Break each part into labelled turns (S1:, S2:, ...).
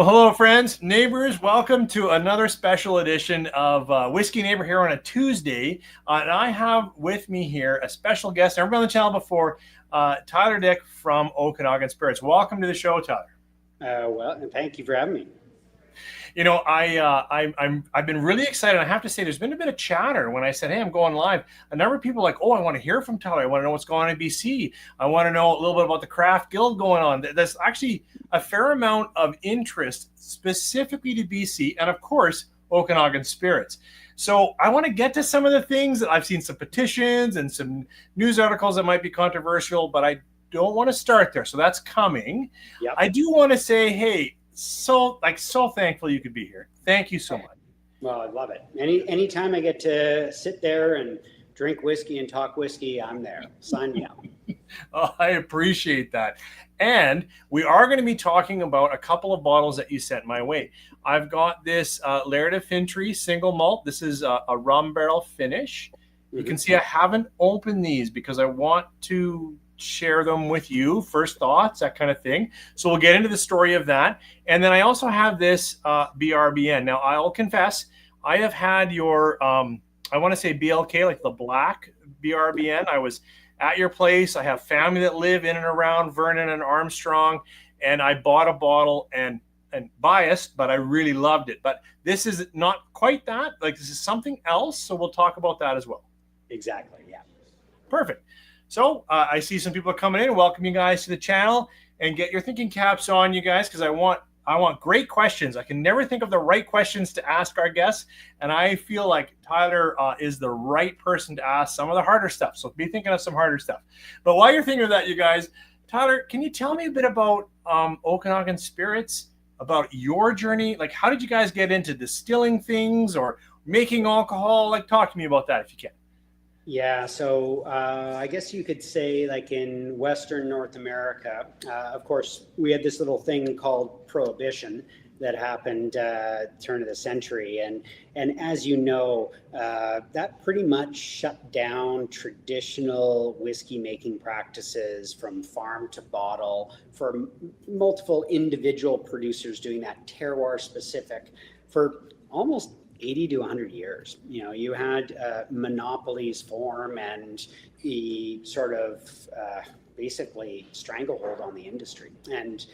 S1: Well, hello, friends, neighbors. Welcome to another special edition of Whiskey Neighbor here on a Tuesday. And I have with me here a special guest, never been on the channel before, Tyler Dyck from Okanagan Spirits. Welcome to the show, Tyler.
S2: Well, and thank you for having me.
S1: You know, I've been really excited. I have to say, there's been a bit of chatter when I said, "Hey, I'm going live." A number of people are like, "Oh, I want to hear from Tyler. I want to know what's going on in BC. I want to know a little bit about the craft guild going on." There's actually a fair amount of interest specifically to BC, and of course, Okanagan Spirits. So I want to get to some of the things that I've seen, some petitions and some news articles that might be controversial, but I don't want to start there. So that's coming.
S2: Yep.
S1: I do want to say, hey. So thankful you could be here. Thank you so much.
S2: Well, I love it. Anytime I get to sit there and drink whiskey and talk whiskey, I'm there. Sign me up.
S1: Oh, I appreciate that. And we are going to be talking about a couple of bottles that you sent my way. I've got this Laird of Fintry single malt. This is a rum barrel finish. You can see I haven't opened these because I want to share them with you, first thoughts, that kind of thing. So we'll get into the story of that. And then I also have this BRBN. Now, I'll confess, I have had your, I want to say BLK, like the black BRBN. I was at your place. I have family that live in and around Vernon and Armstrong, and I bought a bottle and biased, but I really loved it. But this is not quite that. Like, this is something else. So we'll talk about that as well.
S2: Exactly. Yeah.
S1: Perfect. So I see some people are coming in. Welcome you guys to the channel, and get your thinking caps on, you guys, because I want great questions. I can never think of the right questions to ask our guests, and I feel like Tyler is the right person to ask some of the harder stuff. So be thinking of some harder stuff. But while you're thinking of that, you guys, Tyler, can you tell me a bit about Okanagan Spirits, about your journey? Like, how did you guys get into distilling things or making alcohol? Like, talk to me about that if you can.
S2: Yeah, so I guess you could say, like in Western North America, of course, we had this little thing called Prohibition that happened turn of the century, and as you know, that pretty much shut down traditional whiskey making practices from farm to bottle for multiple individual producers doing that terroir specific for almost 80 to 100 years. You know, you had monopolies form and the sort of basically stranglehold on the industry. And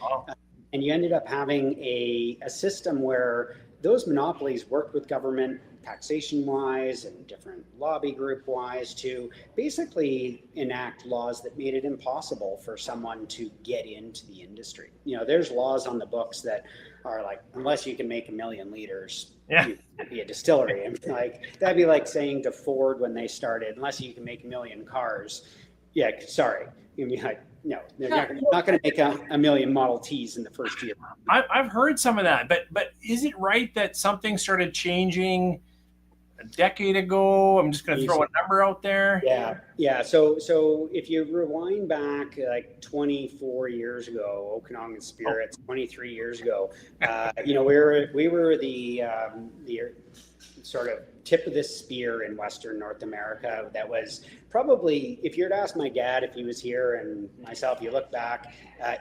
S2: you ended up having a system where those monopolies worked with government taxation wise and different lobby group wise to basically enact laws that made it impossible for someone to get into the industry. You know, there's laws on the books that are like, unless you can make 1 million liters, you can't be a distillery. And like, that'd be like saying to Ford when they started, unless you can make 1 million cars, yeah, sorry. You'd be like, no, they're not going to make a million Model Ts in the first year.
S1: I've heard some of that, but is it right that something started changing a decade ago? I'm just going to throw a number out there.
S2: Yeah. So if you rewind back like 24 years ago, Okanagan Spirits, 23 years ago, you know, we were the sort of tip of the spear in Western North America. That was probably, if you were to ask my dad if he was here and myself, you look back,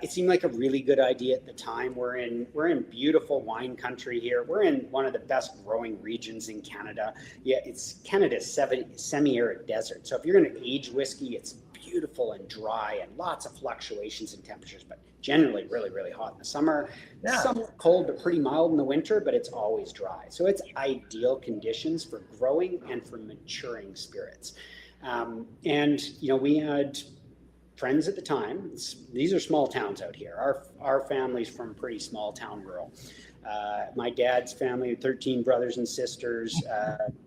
S2: it seemed like a really good idea at the time. We're in beautiful wine country here. We're in one of the best growing regions in Canada. Yeah, it's Canada's semi-arid desert. So if you're going to age whiskey, it's beautiful and dry and lots of fluctuations in temperatures, but generally really, really hot in the summer. Somewhat cold, but pretty mild in the winter, but it's always dry. So it's ideal conditions for growing and for maturing spirits. And, you know, we had friends at the time. These are small towns out here. Our family's from pretty small town rural. My dad's family, 13 brothers and sisters.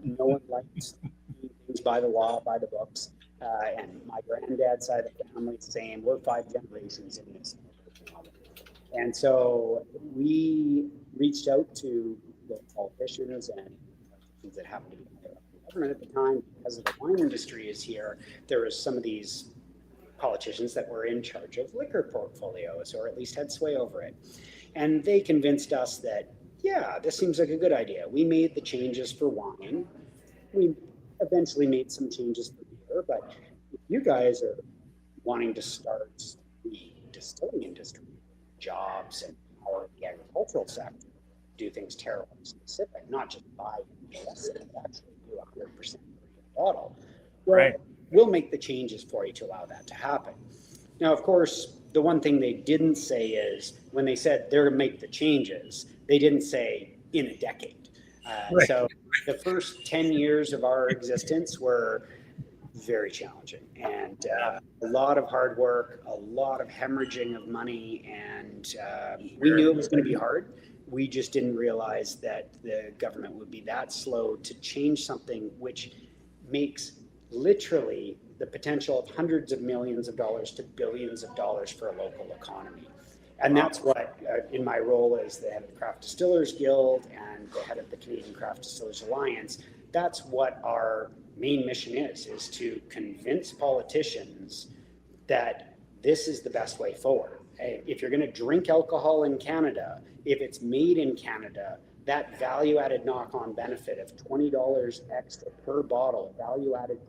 S2: No one likes doing things by the law, by the books. And my granddad's side of the family, same. We're 5 generations in this. And so we reached out to the politicians and politicians that happened to be in the government at the time. Because of the wine industry is here, there was some of these politicians that were in charge of liquor portfolios, or at least had sway over it. And they convinced us that, yeah, this seems like a good idea. We made the changes for wine. We eventually made some changes for beer, but if you guys are wanting to start the distilling industry, jobs and power the agriculture agricultural sector do things terroir specific, not just buy less, actually do 100% bottle. Well,
S1: Right.
S2: we'll make the changes for you to allow that to happen. Now, of course, the one thing they didn't say is when they said they're going to make the changes, they didn't say in a decade.
S1: Right.
S2: So the first 10 years of our existence were very challenging, and a lot of hard work, a lot of hemorrhaging of money, and we knew it was going to be hard. We just didn't realize that the government would be that slow to change something which makes literally the potential of hundreds of millions of dollars to billions of dollars for a local economy. And that's what, in my role as the head of the Craft Distillers Guild and the head of the Canadian Craft Distillers Alliance, that's what our main mission is to convince politicians that this is the best way forward. Hey, if you're going to drink alcohol in Canada, if it's made in Canada, that value-added knock-on benefit of $20 extra per bottle, value-added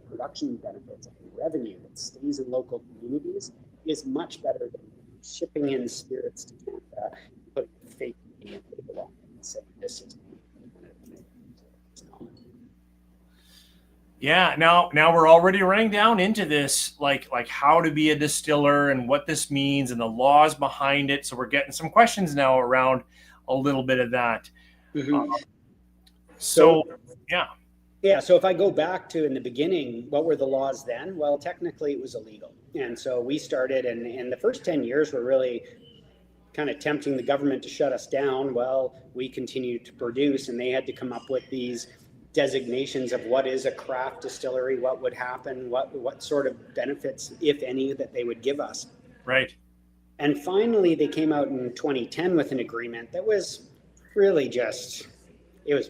S2: production benefits and revenue that stays in local communities is much better than shipping in spirits to Canada, putting a fake label on it and saying this is.
S1: Yeah, now we're already running down into this, like how to be a distiller and what this means and the laws behind it. So we're getting some questions now around a little bit of that.
S2: Mm-hmm.
S1: So
S2: if I go back to in the beginning, what were the laws then? Well, technically it was illegal. And so we started, and the first 10 years were really kind of tempting the government to shut us down. Well, we continued to produce, and they had to come up with these designations of what is a craft distillery, what would happen, what sort of benefits, if any, that they would give us.
S1: Right.
S2: And finally, they came out in 2010 with an agreement that was really just, it was,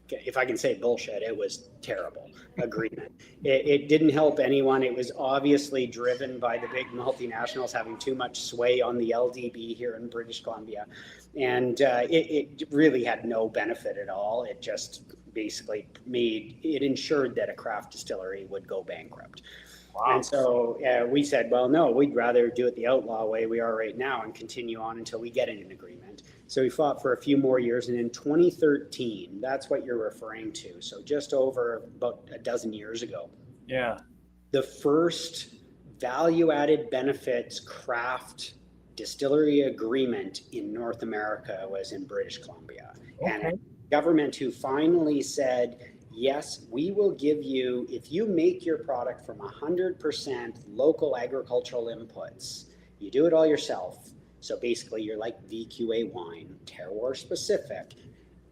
S2: if I can say bullshit, it was terrible agreement. It didn't help anyone. It was obviously driven by the big multinationals having too much sway on the LDB here in British Columbia. And it really had no benefit at all. It just basically ensured that a craft distillery would go bankrupt. Wow. And so we said, well, no, we'd rather do it the outlaw way we are right now and continue on until we get an agreement. So we fought for a few more years. And in 2013, that's what you're referring to. So just over about a dozen years ago.
S1: Yeah.
S2: The first value-added benefits craft distillery agreement in North America was in British Columbia. Okay. And a government who finally said, yes, we will give you, if you make your product from 100% local agricultural inputs, you do it all yourself. So basically you're like VQA wine, terroir specific.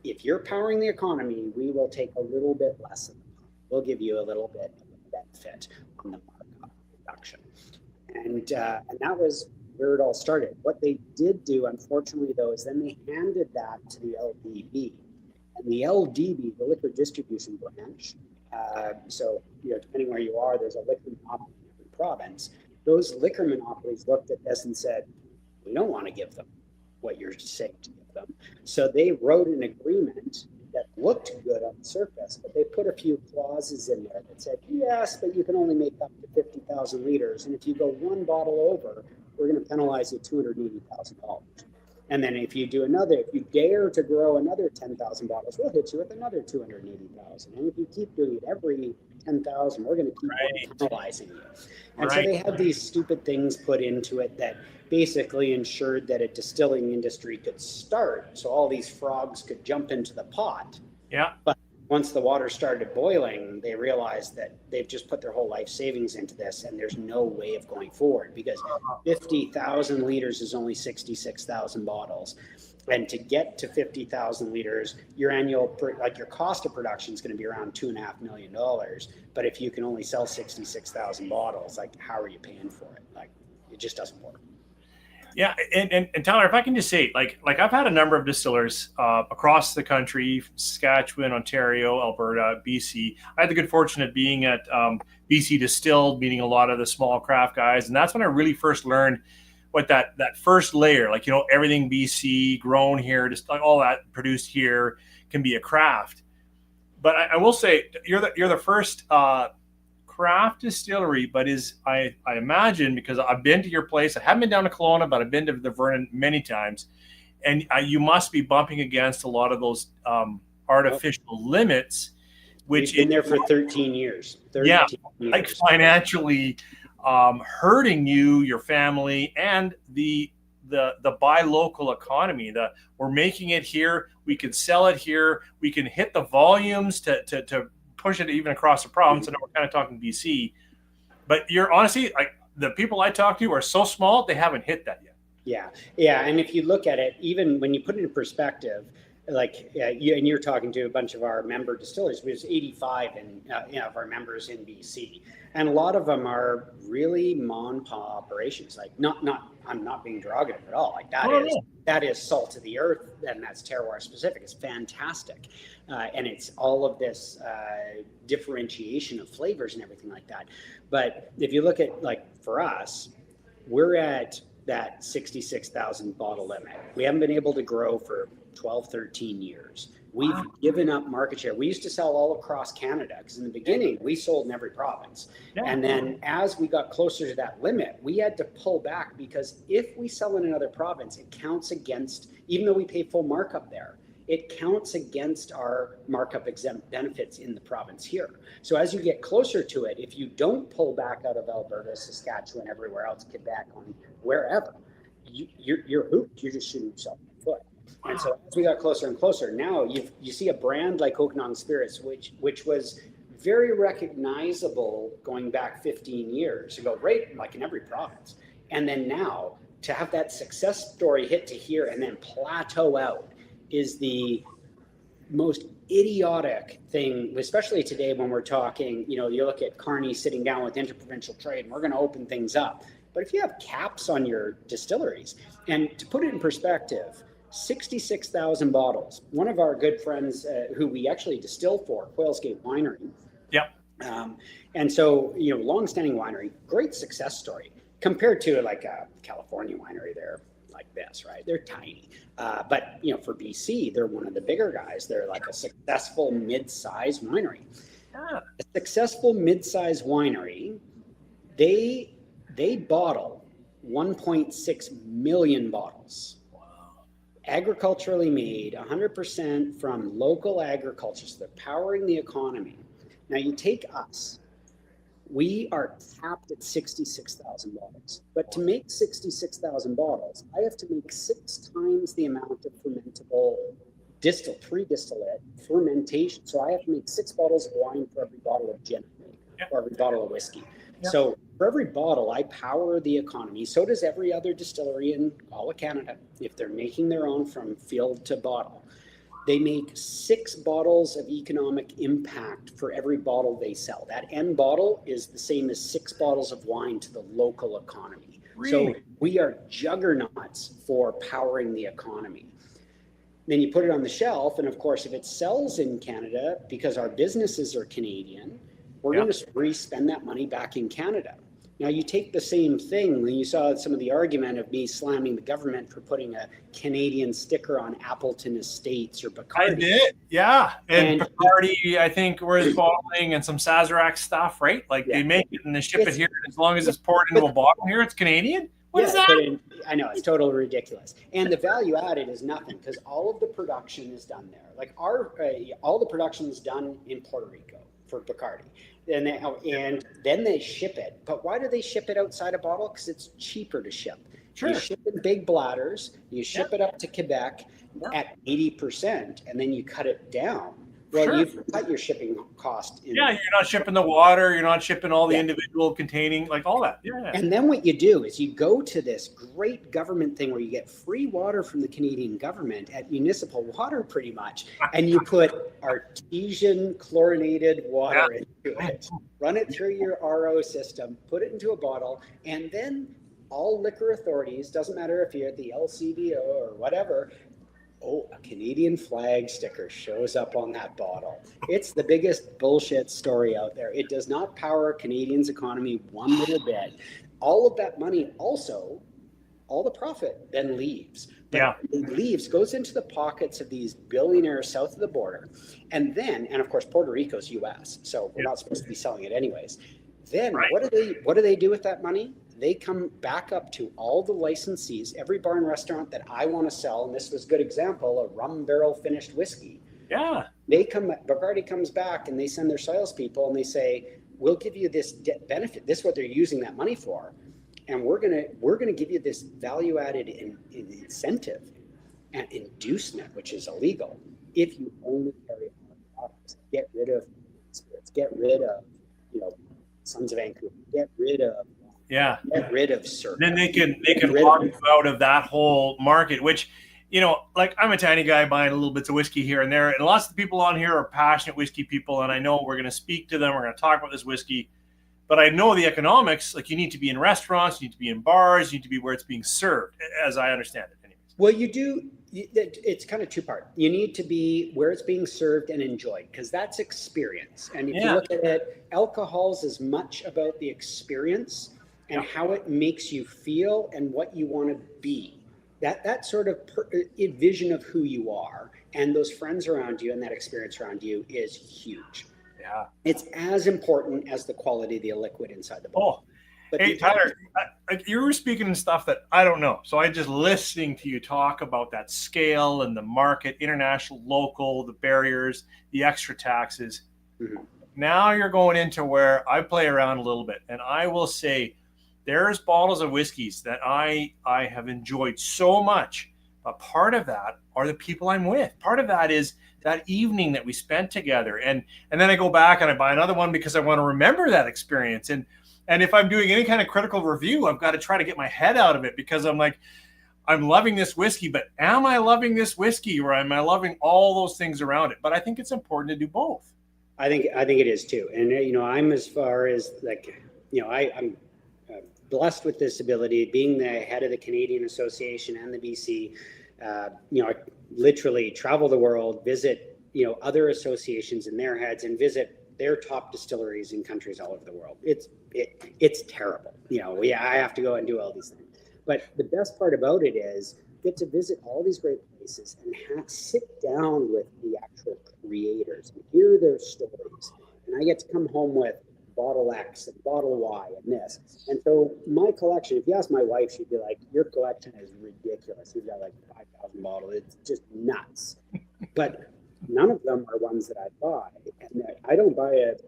S2: If you're powering the economy, we will take a little bit less of it. We'll give you a little bit of benefit on the markup production. And that was where it all started. What they did do, unfortunately, though, is then they handed that to the LDB. And the LDB, the liquor distribution branch, so depending where you are, there's a liquor monopoly in every province. Those liquor monopolies looked at this and said, we don't want to give them what you're saying to give them. So they wrote an agreement that looked good on the surface, but they put a few clauses in there that said, yes, but you can only make up to 50,000 liters. And if you go one bottle over, we're going to penalize you $280,000. And then if you dare to grow another 10,000 bottles, we'll hit you with another 280,000. And if you keep doing it every 10,000, we're going to keep penalizing you. And so they had these stupid things put into it that basically ensured that a distilling industry could start. So all these frogs could jump into the pot. Yeah. But once the water started boiling, they realized that they've just put their whole life savings into this, and there's no way of going forward because 50,000 liters is only 66,000 bottles. And to get to 50,000 liters, your annual, your cost of production is going to be around $2.5 million. But if you can only sell 66,000 bottles, how are you paying for it? It just doesn't work.
S1: Yeah, and Tyler, if I can just say, like I've had a number of distillers across the country, Saskatchewan, Ontario, Alberta, BC. I had the good fortune of being at BC Distilled, meeting a lot of the small craft guys, and that's when I really first learned what that first layer, everything BC, grown here, just all that produced here can be a craft. But I will say, you're the first craft distillery, but I imagine, because I've been to your place, I haven't been down to Kelowna, but I've been to the Vernon many times. and you must be bumping against a lot of those artificial limits, which
S2: we've been there for 13 years. 13
S1: yeah,
S2: years.
S1: like financially hurting you, your family, and the buy local economy. We're making it here, we can sell it here, we can hit the volumes to push it even across the province. I know we're kind of talking BC, but you're honestly, like, the people I talk to are so small, they haven't hit that yet.
S2: Yeah. And if you look at it, even when you put it in perspective, like you're talking to a bunch of our member distillers. There's 85 of our members in BC, and a lot of them are really mom and pop operations. Like, I'm not being derogative at all. Like, that is salt of the earth, and that's terroir specific. It's fantastic, and it's all of this differentiation of flavors and everything like that. But if you look at, like, for us, we're at that 66,000 bottle limit. We haven't been able to grow for 12, 13 years. We've given up market share. We used to sell all across Canada, because in the beginning we sold in every province. And then as we got closer to that limit, we had to pull back, because if we sell in another province, it counts against, even though we pay full markup there, it counts against our markup exempt benefits in the province here. So as you get closer to it, if you don't pull back out of Alberta, Saskatchewan, everywhere else, Quebec, on wherever, you're hooped. You're just shooting yourself in the foot. And so as we got closer and closer, now you see a brand like Okanagan Spirits, which was very recognizable going back 15 years ago, right, like in every province. And then now to have that success story hit to here and then plateau out is the most idiotic thing, especially today when we're talking, you look at Carney sitting down with interprovincial trade, and we're going to open things up. But if you have caps on your distilleries, and to put it in perspective, 66,000 bottles. One of our good friends who we actually distill for, Quailsgate Winery.
S1: Yep.
S2: And so, long-standing winery, great success story compared to like a California winery. They're like this, right? They're tiny. But, for BC, they're one of the bigger guys. They're like a successful mid-size winery. A successful mid-size winery, they bottle 1.6 million bottles. Agriculturally made, 100% from local agriculture, so they're powering the economy. Now you take us, we are capped at 66,000 bottles. But to make 66,000 bottles, I have to make 6 times the amount of fermentable pre-distillate fermentation. So I have to make 6 bottles of wine for every bottle of gin, or every bottle of whiskey. So for every bottle, I power the economy. So does every other distillery in all of Canada. If they're making their own from field to bottle, they make 6 bottles of economic impact for every bottle they sell. That end bottle is the same as 6 bottles of wine to the local economy. Really? So we are juggernauts for powering the economy. Then you put it on the shelf, and of course, if it sells in Canada, because our businesses are Canadian, we're going to re-spend that money back in Canada. Now, you take the same thing when you saw some of the argument of me slamming the government for putting a Canadian sticker on Appleton Estates or Bacardi.
S1: I did, yeah. And Bacardi, I think, was bottling and some Sazerac stuff, right? Like they make it and they ship it here. And as long as it's poured into a bottle here, it's Canadian? What is that?
S2: I know, it's totally ridiculous. And the value added is nothing, because all of the production is done there. Like all the production is done in Puerto Rico for Bacardi. And then they ship it. But why do they ship it outside a bottle? Because it's cheaper to ship. Sure. You ship in big bladders, you ship it up to Quebec at 80%, and then you cut it down. Well, you've cut your shipping cost. You're
S1: not shipping the water, you're not shipping all the individual containing, like all that. Yeah.
S2: And then what you do is you go to this great government thing where you get free water from the Canadian government at municipal water, pretty much, and you put artesian chlorinated water into it, run it through your RO system, put it into a bottle, and then all liquor authorities, doesn't matter if you're at the LCBO or whatever, a Canadian flag sticker shows up on that bottle. It's the biggest bullshit story out there. It does not power Canadians' economy one little bit. All of that money also, all the profit then leaves. But it leaves, goes into the pockets of these billionaires south of the border. And of course, Puerto Rico's US, so we're not supposed to be selling it anyways. Then what do they do with that money? they come back up to all the licensees, every bar and restaurant that I want to sell, and this was a good example, a rum barrel finished whiskey.
S1: Yeah.
S2: Bacardi comes back and they send their salespeople and they say, we'll give you this benefit. This is what they're using that money for. And we're gonna give you this value-added incentive and inducement, which is illegal, if you only carry our products. Get rid of spirits, get rid of, Sons of Vancouver, get rid of Circa.
S1: Then they can lock you out of that whole market, which, like I'm a tiny guy buying a little bits of whiskey here and there, and lots of people on here are passionate whiskey people, and I know we're going to speak to them, we're going to talk about this whiskey, but I know the economics, like you need to be in restaurants, you need to be in bars, you need to be where it's being served, as I understand it anyways.
S2: Well, you do. It's kind of two-part. You need to be where it's being served and enjoyed, because that's experience. And if you look at it, alcohol's as much about the experience and how it makes you feel and what you want to be. That sort of vision of who you are and those friends around you and that experience around you is huge.
S1: Yeah.
S2: It's as important as the quality of the liquid inside the bottle.
S1: But hey, Tyler, you were speaking in stuff that I don't know. So I just listening to you talk about that scale and the market, international, local, the barriers, the extra taxes. Mm-hmm. Now you're going into where I play around a little bit. And I will say there's bottles of whiskeys that I have enjoyed so much. But part of that are the people I'm with. Part of that is that evening that we spent together. And then I go back and I buy another one because I want to remember that experience. And if I'm doing any kind of critical review, I've got to try to get my head out of it, because I'm like, I'm loving this whiskey, but am I loving this whiskey, or am I loving all those things around it? But I think it's important to do both.
S2: I think it is too. And, I'm as far as I'm blessed with this ability, being the head of the Canadian Association and the BC. I literally travel the world, visit, other associations in their heads, and visit their top distilleries in countries all over the world. It's terrible. I have to go and do all these things. But the best part about it is get to visit all these great places and sit down with the actual creators and hear their stories. And I get to come home with bottle X and bottle Y and this. And so my collection, if you ask my wife, she'd be like, your collection is ridiculous. You've got like 5,000 bottles. It's just nuts. But none of them are ones that I buy. And I don't buy it.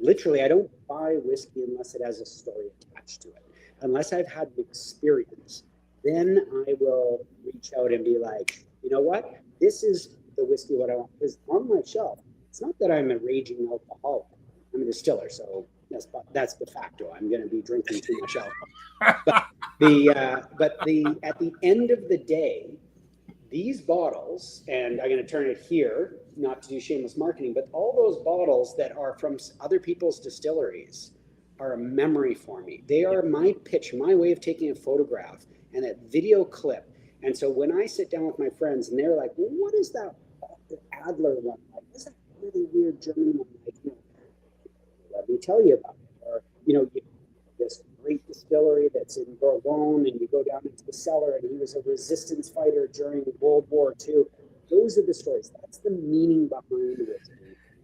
S2: Literally, I don't buy whiskey unless it has a story attached to it. Unless I've had the experience, then I will reach out and be like, you know what? This is the whiskey what I want. Because on my shelf, it's not that I'm a raging alcoholic. I'm a distiller, so that's de facto. I'm going to be drinking too much alcohol. But at the end of the day, these bottles, and I'm going to turn it here, not to do shameless marketing, but all those bottles that are from other people's distilleries are a memory for me. They are my pitch, my way of taking a photograph and that video clip. And so when I sit down with my friends and they're like, well, what is that Adler one like? What is that really weird German one like? Let me tell you about it. Or, this great distillery that's in Bourgogne, and you go down into the cellar, and he was a resistance fighter during World War II. Those are the stories. That's the meaning behind it.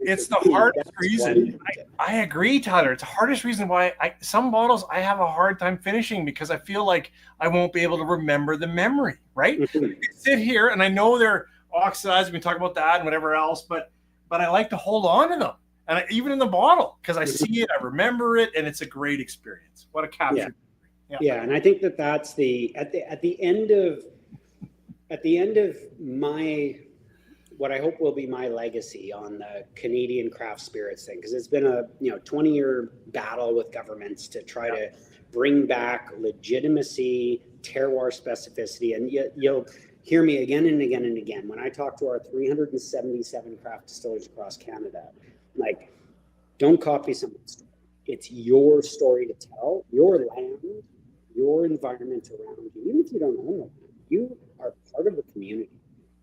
S1: It's the hardest reason. I agree, Tyler. It's the hardest reason why some bottles I have a hard time finishing, because I feel like I won't be able to remember the memory, right?
S2: Mm-hmm.
S1: I sit here, and I know they're oxidized. We can talk about that and whatever else, but I like to hold on to them. And even in the bottle, because I see it, I remember it, and it's a great experience. What a capture!
S2: Yeah, and I think that's at the end of my, what I hope will be my legacy on the Canadian craft spirits thing, because it's been a 20-year battle with governments to try to bring back legitimacy, terroir specificity, and you'll hear me again and again and again when I talk to our 377 craft distillers across Canada. Like, don't copy someone's story. It's your story to tell, your land, your environment around you. Even if you don't own the land, you are part of the community.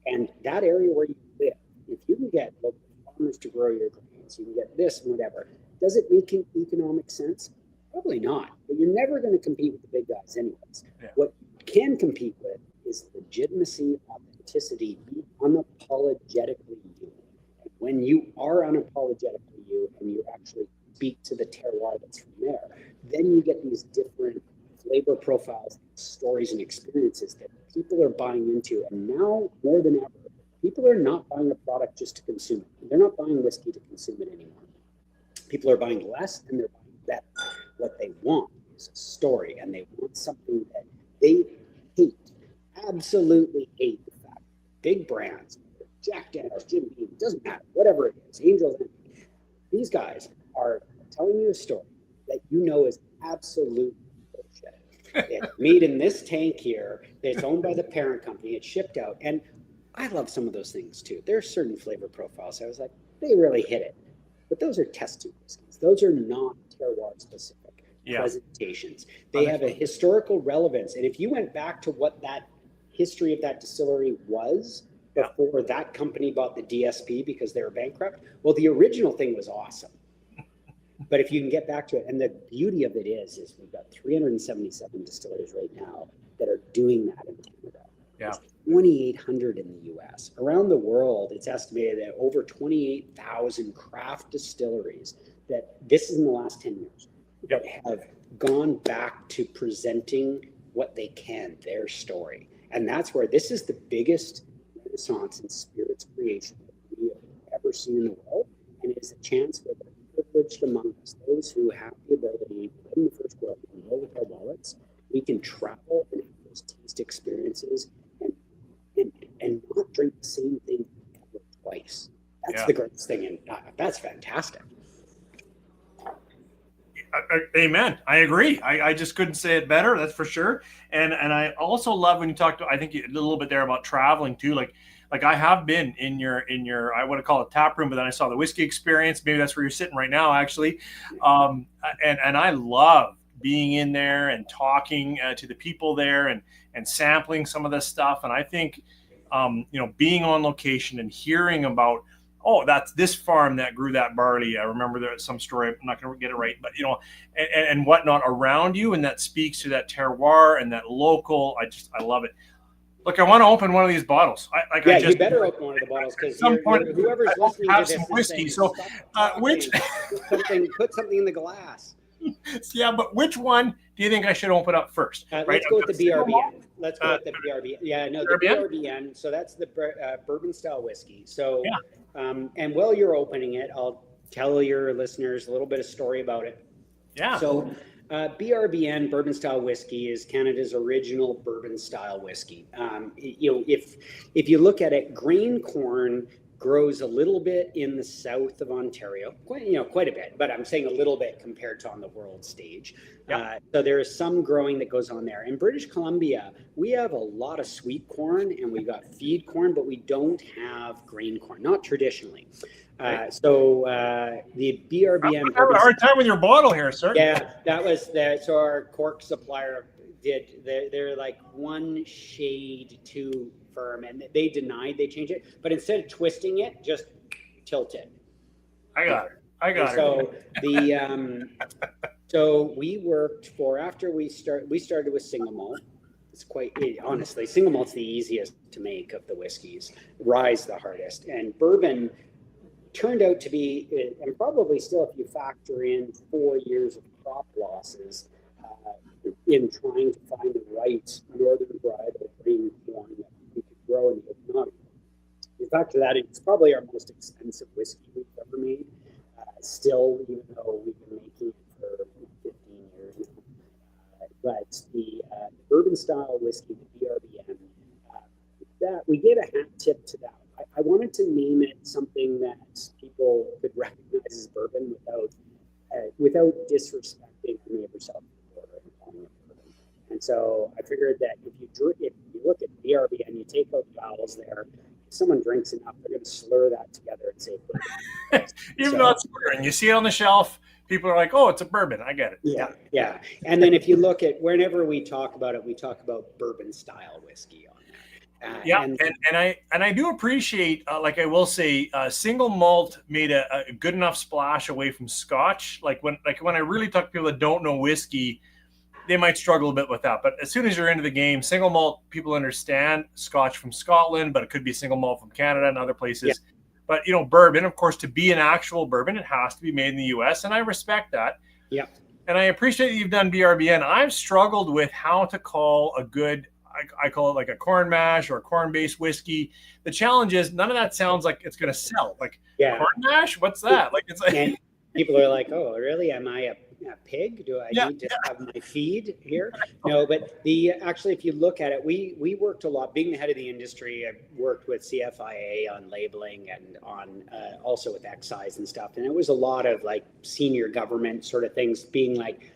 S2: And that area where you live, if you can get local farmers to grow your grains, you can get this and whatever. Does it make economic sense? Probably not. But you're never going to compete with the big guys anyways. Yeah. What you can compete with is legitimacy, authenticity, be unapologetically you. When you are unapologetically you and you actually speak to the terroir that's from there, then you get these different flavor profiles, stories, and experiences that people are buying into. And now more than ever, people are not buying a product just to consume it. They're not buying whiskey to consume it anymore. People are buying less and they're buying better. What they want is a story, and they want something that they hate, absolutely hate the fact. Big brands, Jack Daniels, Jim Beam, doesn't matter, whatever it is, Angels, these guys are telling you a story that you know is absolute bullshit. It's made in this tank here, it's owned by the parent company, it's shipped out. And I love some of those things too. There are certain flavor profiles. I was like, they really hit it. But those are test tube whiskeys. Those are not terroir specific presentations. They have a historical relevance. And if you went back to what that history of that distillery was before that company bought the DSP because they were bankrupt, well, the original thing was awesome. But if you can get back to it, and the beauty of it is we've got 377 distilleries right now that are doing that in Canada.
S1: Yeah.
S2: 2,800 in the US. Around the world, it's estimated that over 28,000 craft distilleries, that this is in the last 10 years, that have gone back to presenting what they can, their story. And that's where this is the biggest renaissance in spirits creation that we have ever seen in the world. And it is a chance for the privileged among us, those who have the ability to live in the first world and roll with our wallets, we can travel and have those taste experiences and not drink the same thing ever twice. That's the greatest thing, and that's fantastic.
S1: Amen. I agree. I just couldn't say it better. That's for sure. And I also love when you talked to, I think a little bit there about traveling too. Like I have been in your I want to call it tap room, but then I saw the whiskey experience. Maybe that's where you're sitting right now, actually. And I love being in there and talking to the people there and sampling some of this stuff. And I think, being on location and hearing about, that's this farm that grew that barley. I remember there was some story, I'm not going to get it right, but and whatnot around you. And that speaks to that terroir and that local. I love it. Look, I want to open one of these bottles.
S2: You better open one of the bottles, because whoever's listening to this
S1: some whiskey. So,
S2: put something in the glass.
S1: Yeah, but which one do you think I should open up first?
S2: Let's go with the BRBN. Let's go with the BRBN. Yeah, no, the BRBN. So that's the bourbon style whiskey. So, and while you're opening it, I'll tell your listeners a little bit of story about it.
S1: Yeah.
S2: So, BRBN, bourbon style whiskey, is Canada's original bourbon style whiskey. If you look at it, grain corn grows a little bit in the south of Ontario, quite a bit, but I'm saying a little bit compared to on the world stage. So there is some growing that goes on there. In British Columbia, we have a lot of sweet corn and we got feed corn, but we don't have grain corn, not traditionally. So the BRBN.
S1: I'm having a hard time with your bottle here, sir.
S2: Yeah, that was so our cork supplier did. They're like one shade too firm, and they denied they changed it, but instead of twisting it, just tilt it.
S1: I got it.
S2: So so we worked for, after we started with single malt. It's honestly, single malt's the easiest to make of the whiskeys, rye's the hardest, and bourbon turned out to be, and probably still, if you factor in 4 years of crop losses in trying to find the right northern varietal green corn that we could grow in the Okanagan. In fact, to that, it's probably our most expensive whiskey we've ever made. Still, even though we've been making it for 15 years now. But the bourbon style whiskey, the BRBN, that we gave a hat tip to that. I wanted to name it something that people could recognize as bourbon without disrespecting the neighbor south of the border and calling it bourbon. And so I figured that if you look at BRB and you take out the vowels there, if someone drinks enough, they're going to slur that together and say bourbon.
S1: Even though it's bourbon, you see it on the shelf, people are like, "Oh, it's a bourbon." I get it.
S2: Yeah. And then if you look at whenever we talk about it, we talk about bourbon style whiskey.
S1: And I do appreciate, like I will say, single malt made a good enough splash away from Scotch. Like when I really talk to people that don't know whiskey, they might struggle a bit with that. But as soon as you're into the game, single malt, people understand Scotch from Scotland, but it could be single malt from Canada and other places. Yeah. But bourbon, of course, to be an actual bourbon, it has to be made in the U.S., and I respect that.
S2: Yeah.
S1: And I appreciate that you've done BRBN. I've struggled with how to call a good, I call it like a corn mash or a corn-based whiskey. The challenge is none of that sounds like it's going to sell. Like corn mash, what's that? Like it's like
S2: and people are like, oh, really? Am I a pig? Do I need to have my feed here? No, but actually, if you look at it, we worked a lot. Being the head of the industry, I worked with CFIA on labeling and on also with excise and stuff. And it was a lot of like senior government sort of things being like,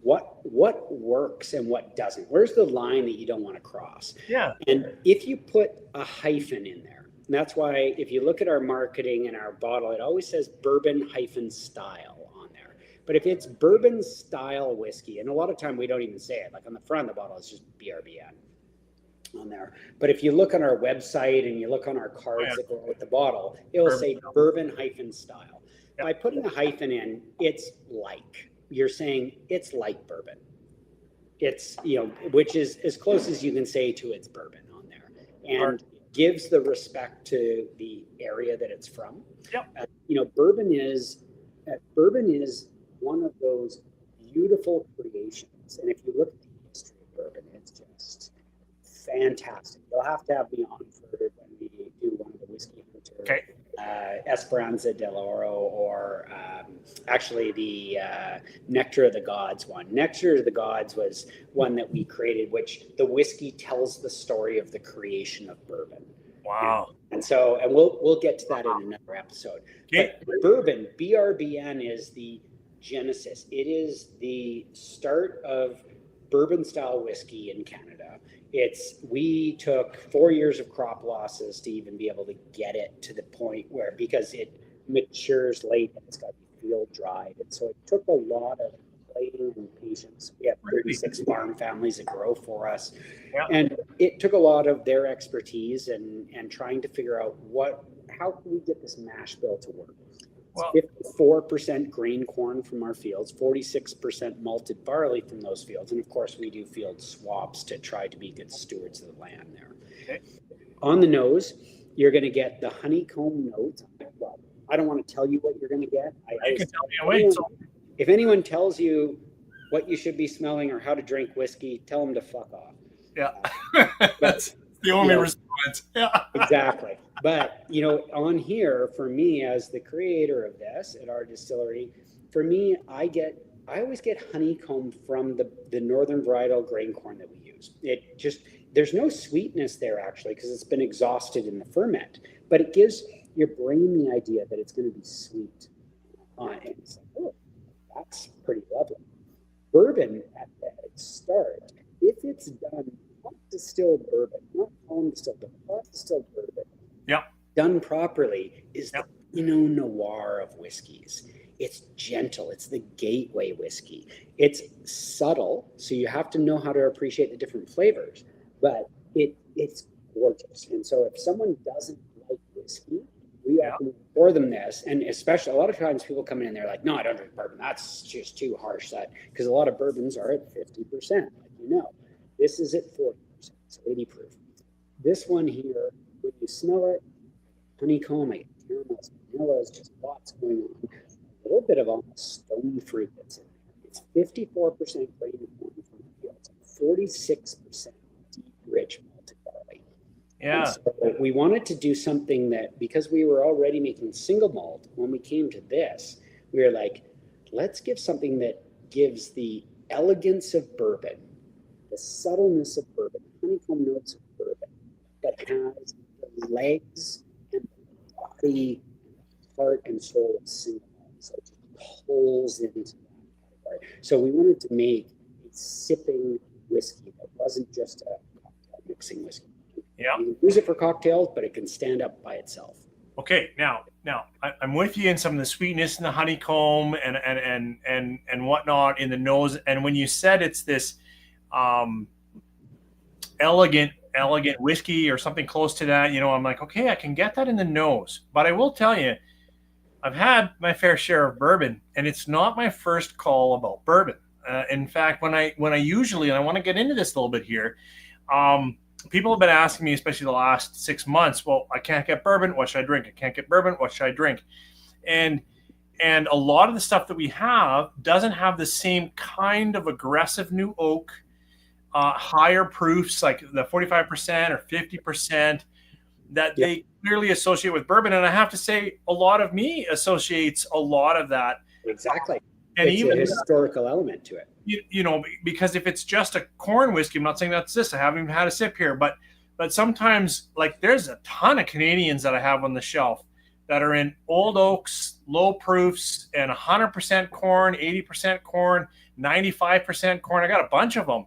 S2: what works and what doesn't? Where's the line that you don't want to cross?
S1: Yeah.
S2: And if you put a hyphen in there, and that's why if you look at our marketing and our bottle, it always says bourbon-style on there. But if it's bourbon style whiskey, and a lot of time we don't even say it, like on the front of the bottle, it's just BRBN on there. But if you look on our website and you look on our cards that go with the bottle, it will say bourbon-style. By putting a hyphen in, it's like. You're saying it's like bourbon. It's, which is as close as you can say to it's bourbon on there. And gives the respect to the area that it's from. Bourbon is one of those beautiful creations. And if you look at the history of bourbon, it's just fantastic. You'll have to have me on for when we do one of the whiskey hunter, Esperanza del Oro, or actually the Nectar of the Gods one. Nectar of the Gods was one that we created, which the whiskey tells the story of the creation of bourbon.
S1: Wow.
S2: And we'll get to that in another episode.
S1: Okay.
S2: But bourbon, BRBN, is the genesis. It is the start of bourbon style whiskey in Canada. We took 4 years of crop losses to even be able to get it to the point where, because it matures late and it's got to be field dried. And so it took a lot of planning and patience. We have 36 farm families that grow for us. Yeah. And it took a lot of their expertise and trying to figure out how can we get this mash bill to work. Well, 54% grain corn from our fields, 46% malted barley from those fields. And of course, we do field swaps to try to be good stewards of the land there. Okay. On the nose, you're going to get the honeycomb notes. Well, I don't want to tell you what you're going to get. I can tell you. If anyone tells you what you should be smelling or how to drink whiskey, tell them to fuck off.
S1: Yeah. That's the only response. Yeah.
S2: Exactly. But, on here, for me, as the creator of this at our distillery, for me, I always get honeycomb from the northern varietal grain corn that we use. There's no sweetness there, actually, because it's been exhausted in the ferment, but it gives your brain the idea that it's going to be sweet. And it's like, oh, that's pretty lovely. Bourbon at the start, if it's done, not distilled bourbon, not home distilled, but hot distilled bourbon, done properly, is the Pinot Noir of whiskeys. It's gentle. It's the gateway whiskey. It's subtle, so you have to know how to appreciate the different flavors, but it's gorgeous. And so if someone doesn't like whiskey, we often pour them this, and especially a lot of times people come in and they're like, no, I don't drink bourbon. That's just too harsh. Because a lot of bourbons are at 50%, like This is at 40%, so 80 proof. This one here, when you smell it, honeycomb, caramels, vanillas, just lots going on. A little bit of almost stone fruit that's in there. It's 54% grain corn from the fields, 46% deep, rich malted barley. Yeah. And so we wanted to do something that, because we were already making single malt, when we came to this, we were like, let's give something that gives the elegance of bourbon, the subtleness of bourbon, honeycomb notes of bourbon, but has the legs and the body, heart and soul of single malt. So it just pulls into that category. So we wanted to make a sipping whiskey that wasn't just a cocktail mixing whiskey. Yeah, you can use it for cocktails, but it can stand up by itself.
S1: Okay, now I'm with you in some of the sweetness and the honeycomb and whatnot in the nose. And when you said it's this elegant whiskey or something close to that, I'm like, okay, I can get that in the nose. But I will tell you, I've had my fair share of bourbon, and it's not my first call about bourbon. In fact, when I usually, and I want to get into this a little bit here, people have been asking me, especially the last 6 months, well, I can't get bourbon, what should I drink? I can't get bourbon, what should I drink? And And a lot of the stuff that we have doesn't have the same kind of aggressive new oak, higher proofs like the 45% or 50% that they clearly associate with bourbon. And I have to say, a lot of me associates a lot of that.
S2: Exactly.
S1: And
S2: it's
S1: even
S2: a historical element to it.
S1: You know, because if it's just a corn whiskey, I'm not saying that's this. I haven't even had a sip here, but sometimes, like, there's a ton of Canadians that I have on the shelf that are in old oaks, low proofs, and 100% corn, 80% corn, 95% corn. I got a bunch of them,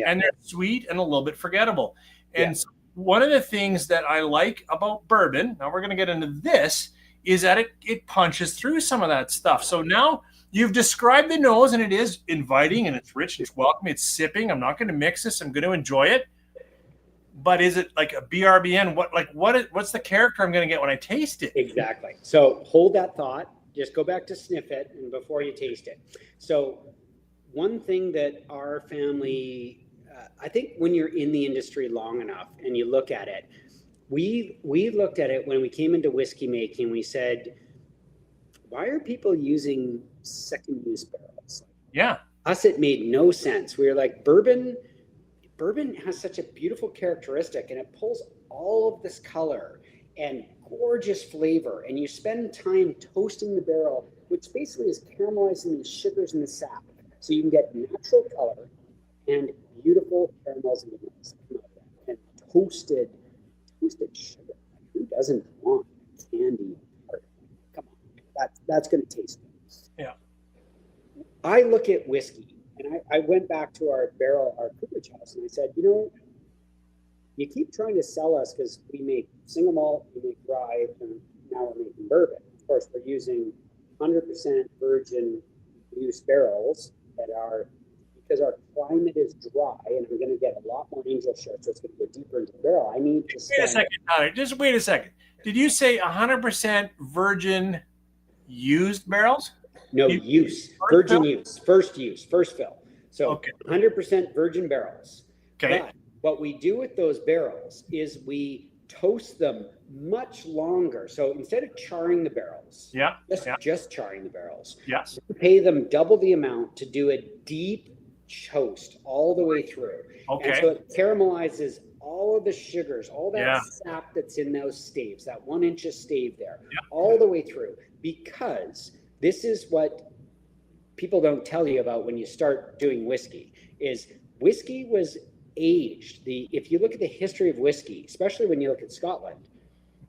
S1: and they're sweet and a little bit forgettable. And so one of the things that I like about bourbon, now we're going to get into this, is that it punches through some of that stuff. So now you've described the nose, and it is inviting, and it's rich, it's welcome, it's sipping. I'm not going to mix this. I'm going to enjoy it. But is it like a BRBN? What's the character I'm going to get when I taste it?
S2: Exactly. So hold that thought. Just go back to sniff it and before you taste it. So one thing that our family, I think when you're in the industry long enough and you look at it, we looked at it when we came into whiskey making. We said, why are people using second use barrels?
S1: Yeah.
S2: Us, it made no sense. We were like, bourbon has such a beautiful characteristic, and it pulls all of this color and gorgeous flavor, and you spend time toasting the barrel, which basically is caramelizing the sugars in the sap, so you can get natural color and beautiful caramels in the nose and toasted sugar. Who doesn't want candy? Come on, that's going to taste good.
S1: Yeah.
S2: I look at whiskey. And I went back to our cooperage house, and I said, you keep trying to sell us because we make single malt, we make rye, and now we're making bourbon. Of course, we're using 100% virgin use barrels that are, because our climate is dry, and I'm going to get a lot more angel share, so it's going to go deeper into the barrel. I need to
S1: Wait a second, Tyler. Just wait a second. Did you say 100% virgin used barrels?
S2: No, virgin use, first fill. So 100% virgin barrels.
S1: Okay.
S2: But what we do with those barrels is we toast them much longer. So instead of charring the barrels, just charring the barrels, we pay them double the amount to do a deep toast all the way through.
S1: Okay.
S2: And so it caramelizes all of the sugars, all that sap that's in those staves, that 1 inch of stave there, all the way through, because this is what people don't tell you about when you start doing whiskey, is whiskey was aged. If you look at the history of whiskey, especially when you look at Scotland,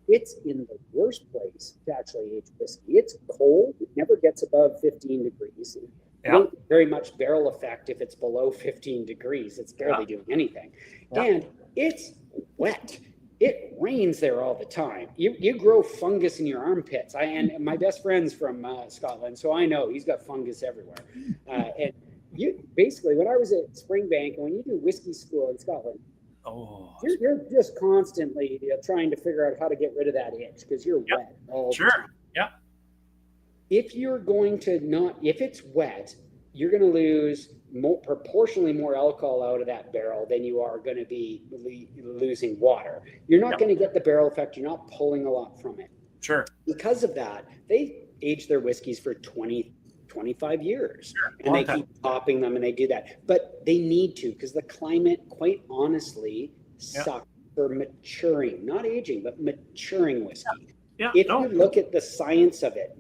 S2: it's in the worst place to actually age whiskey. It's cold. It never gets above 15 degrees. You don't get very much barrel effect if it's below 15 degrees. It's barely doing anything. And it's wet. It rains there all the time. You grow fungus in your armpits. And my best friend's from Scotland, so I know he's got fungus everywhere. And you basically, when I was at Springbank, and when you do whiskey school in Scotland, you're just constantly trying to figure out how to get rid of that itch because you're wet all the time.
S1: Yeah.
S2: If you're going to if it's wet, you're going to lose proportionally more alcohol out of that barrel than you are going to be losing water. You're not going to get the barrel effect. You're not pulling a lot from it.
S1: Sure.
S2: Because of that, they age their whiskeys for 20, 25 years. Sure. And they keep topping them, and they do that. But they need to, because the climate, quite honestly, sucks for maturing, not aging, but maturing whiskey. If you look at the science of it,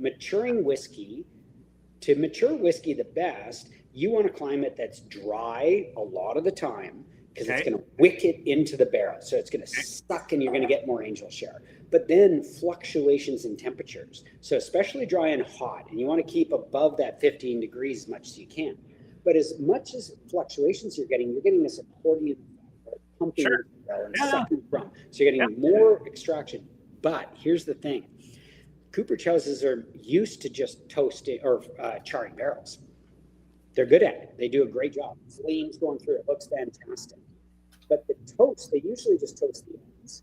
S2: to mature whiskey the best, you want a climate that's dry a lot of the time, because it's going to wick it into the barrel. So it's going to suck, and you're going to get more angel share. But then fluctuations in temperatures. So especially dry and hot, and you want to keep above that 15 degrees as much as you can. But as much as fluctuations you're getting this accordion pumping the barrel and sucking from. So you're getting more extraction. But here's the thing. Cooperage houses are used to just toasting or charring barrels. They're good at it. They do a great job. Flames going through it. Looks fantastic. But the toast, they usually just toast the ends.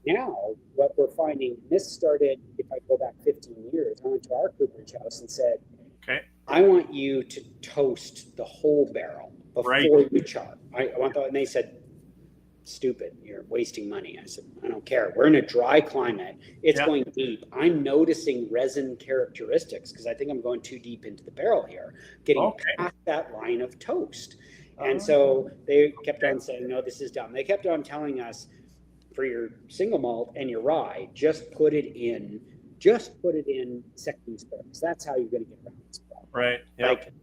S2: Now, what we're finding, this started, if I go back 15 years, I went to our cooperage house and said, I want you to toast the whole barrel before you char. I want that. And they said, stupid. You're wasting money. I said, I don't care. We're in a dry climate. It's going deep. I'm noticing resin characteristics because I think I'm going too deep into the barrel here, getting past that line of toast. And so they kept on saying, no, this is dumb. They kept on telling us, for your single malt and your rye, just put it in second barrels. That's how you're going to get around this problem.
S1: Right. Yep.
S2: Like,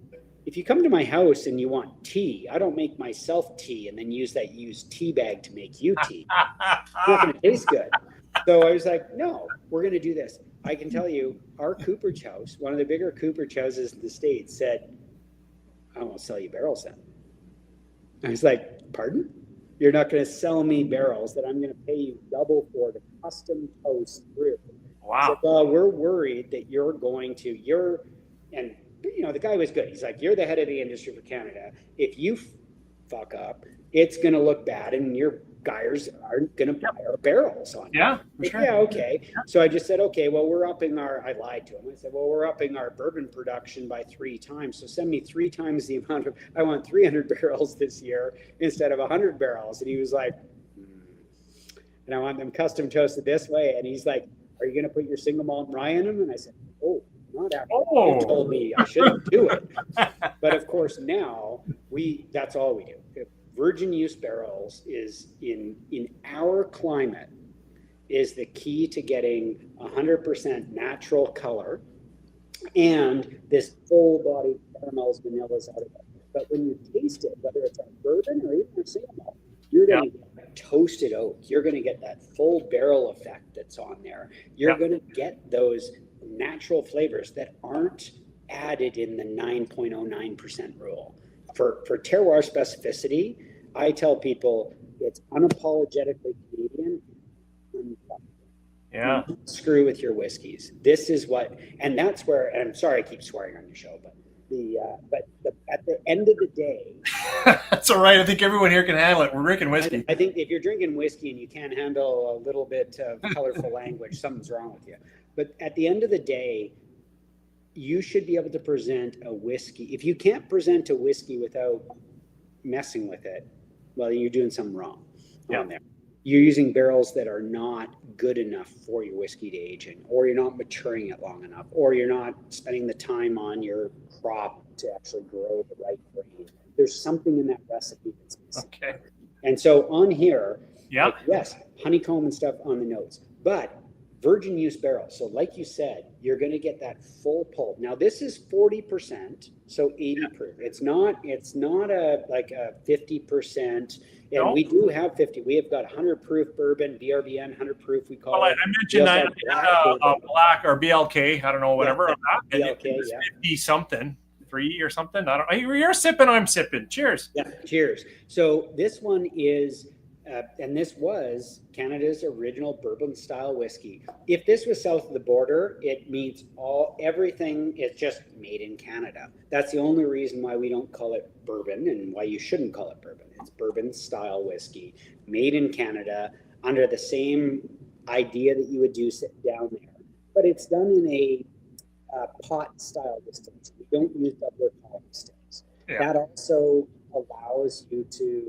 S2: if you come to my house and you want tea, I don't make myself tea and then use that used tea bag to make you tea. It's not going to taste good. So I was like, no, we're going to do this. I can tell you, our cooperage house, one of the bigger cooperage houses in the States, said, I won't sell you barrels then. I was like, pardon? You're not going to sell me barrels that I'm going to pay you double for to custom toast through.
S1: Wow.
S2: So, well, we're worried that and the guy was good. He's like, you're the head of the industry for Canada. If you fuck up, it's going to look bad and your guys aren't going to buy our barrels on it.
S1: Yeah, for sure.
S2: Yeah, okay. So I just said, okay, well, I lied to him. I said, well, we're upping our bourbon production by 3 times. So send me 3 times the amount I want 300 barrels this year instead of 100 barrels. And he was like, and I want them custom toasted this way. And he's like, are you going to put your single malt rye in them? And I said, not after you told me I shouldn't do it. But of course now that's all we do. Virgin use barrels is in our climate is the key to getting 100% natural color and this full body caramels, vanillas out of it. But when you taste it, whether it's a bourbon or even a single malt, you're going to get toasted oak. You're going to get that full barrel effect that's on there. You're going to get those natural flavors that aren't added in the 9.09% rule. For terroir specificity, I tell people it's unapologetically Canadian.
S1: Yeah.
S2: Screw with your whiskeys. This is what, and that's where, and I'm sorry I keep swearing on your show, but at the end of the day,
S1: that's all right. I think everyone here can handle it. We're drinking whiskey.
S2: I think if you're drinking whiskey and you can't handle a little bit of colorful language, something's wrong with you. But at the end of the day, you should be able to present a whiskey. If you can't present a whiskey without messing with it, well, you're doing something wrong on there. You're using barrels that are not good enough for your whiskey to age in, or you're not maturing it long enough, or you're not spending the time on your crop to actually grow the right grain. There's something in that recipe that's missing. Okay. And so on here, yes, honeycomb and stuff on the notes, but virgin use barrels. So like you said, you're going to get that full pulp. Now this is 40%, so 80 proof. It's not a 50%. And we do have 50. We have got 100 proof bourbon, BRBN 100 proof. We call it.
S1: I mentioned that black or BLK. I don't know, whatever.
S2: BLK,
S1: 50 something, 3 or something. I don't know. You're sipping. I'm sipping. Cheers.
S2: Yeah, cheers. So this one is. And this was Canada's original bourbon style whiskey. If this was south of the border, it means everything is just made in Canada. That's the only reason why we don't call it bourbon and why you shouldn't call it bourbon. It's bourbon style whiskey made in Canada under the same idea that you would do sit down there. But it's done in a pot style distillation. We don't use double column stills. That also allows you to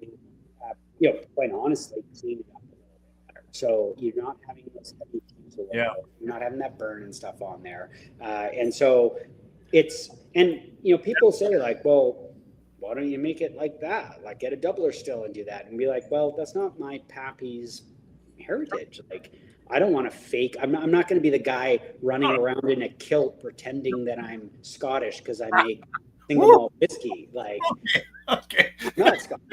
S2: quite honestly, clean it up a little bit better. So you're not having those heavy fumes or whatever. You're not having that burn and stuff on there. And so people say like, well, why don't you make it like that? Like get a doubler still and do that. And be like, well, that's not my pappy's heritage. Like, I don't want to fake. I'm not going to be the guy running around in a kilt pretending that I'm Scottish because I make single malt whiskey. Like,
S1: okay.
S2: Not Scottish.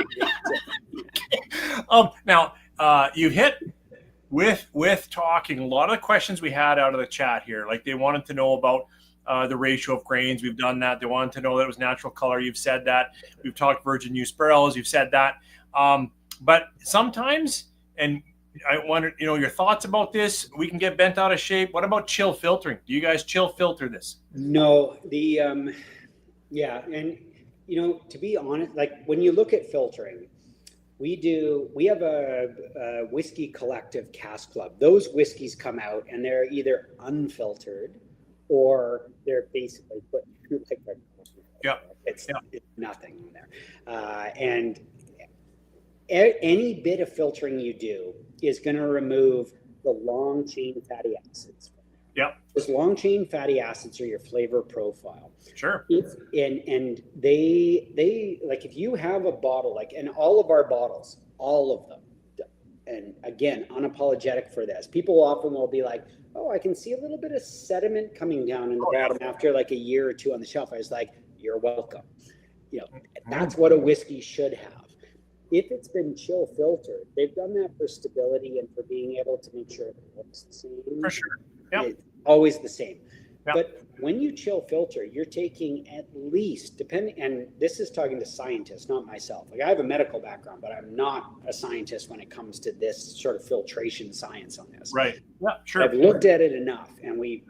S1: Now, you hit with talking a lot of the questions we had out of the chat here. Like they wanted to know about the ratio of grains. We've done that. They wanted to know that it was natural color. You've said that. We've talked virgin use barrels. You've said that. But sometimes, and I wonder, your thoughts about this. We can get bent out of shape. What about chill filtering? Do you guys chill filter this?
S2: No. And to be honest, like when you look at filtering, we have a whiskey collective cask club. Those whiskeys come out and they're either unfiltered or they're basically put through like it's nothing in there. And any bit of filtering you do is going to remove the long chain fatty acids.
S1: Yep.
S2: Those long chain fatty acids are your flavor profile.
S1: Sure.
S2: And they like, if you have a bottle, like, and all of our bottles, all of them, and again, unapologetic for this. People often will be like, oh, I can see a little bit of sediment coming down in the bottom after like a year or two on the shelf. I was like, you're welcome. You know, that's what a whiskey should have. If it's been chill filtered, they've done that for stability and for being able to make sure it looks the same.
S1: For sure. Yep.
S2: It's always the same.
S1: Yep.
S2: But when you chill filter, you're taking at least, depending, and this is talking to scientists, not myself. Like, I have a medical background, but I'm not a scientist when it comes to this sort of filtration science on this.
S1: Right. Yeah, sure.
S2: I've looked at it enough, and we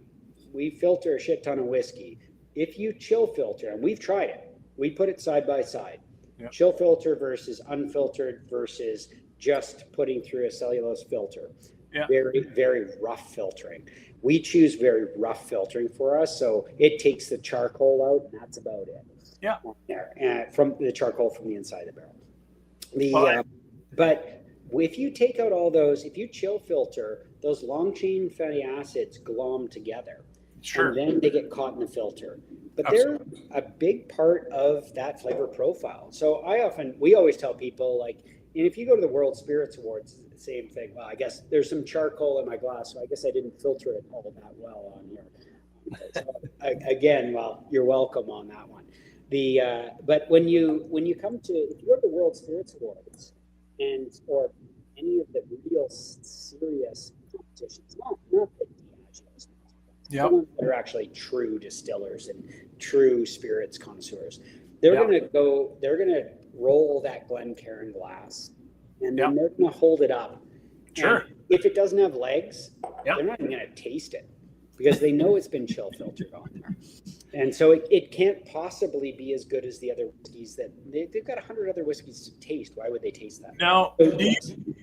S2: filter a shit ton of whiskey. If you chill filter, and we've tried it, we put it side by side. Yep. Chill filter versus unfiltered versus just putting through a cellulose filter. Yeah. Very, very rough filtering. We choose very rough filtering for us, so it takes the charcoal out, and that's about it.
S1: Yeah.
S2: There, from the charcoal from the inside of the barrel. But if you take out all those, if you chill filter, those long chain fatty acids glom together. Sure. And then they get caught in the filter. But Absolutely. They're a big part of that flavor profile. So we always tell people, like, and if you go to the World Spirits Awards, it's the same thing. Well, I guess there's some charcoal in my glass, so I guess I didn't filter it all that well on here. So, again, well, you're welcome on that one. But when you come to, if you go to the World Spirits Awards or any of the real serious competitions, not the Diageos, that are actually true distillers and true spirits connoisseurs, they're gonna roll that Glencairn glass, and then they're going to hold it up.
S1: Sure.
S2: And if it doesn't have legs, they're not even going to taste it because they know it's been chill filtered on there. And so it can't possibly be as good as the other whiskeys that they've got 100 other whiskeys to taste. Why would they taste that?
S1: Now, do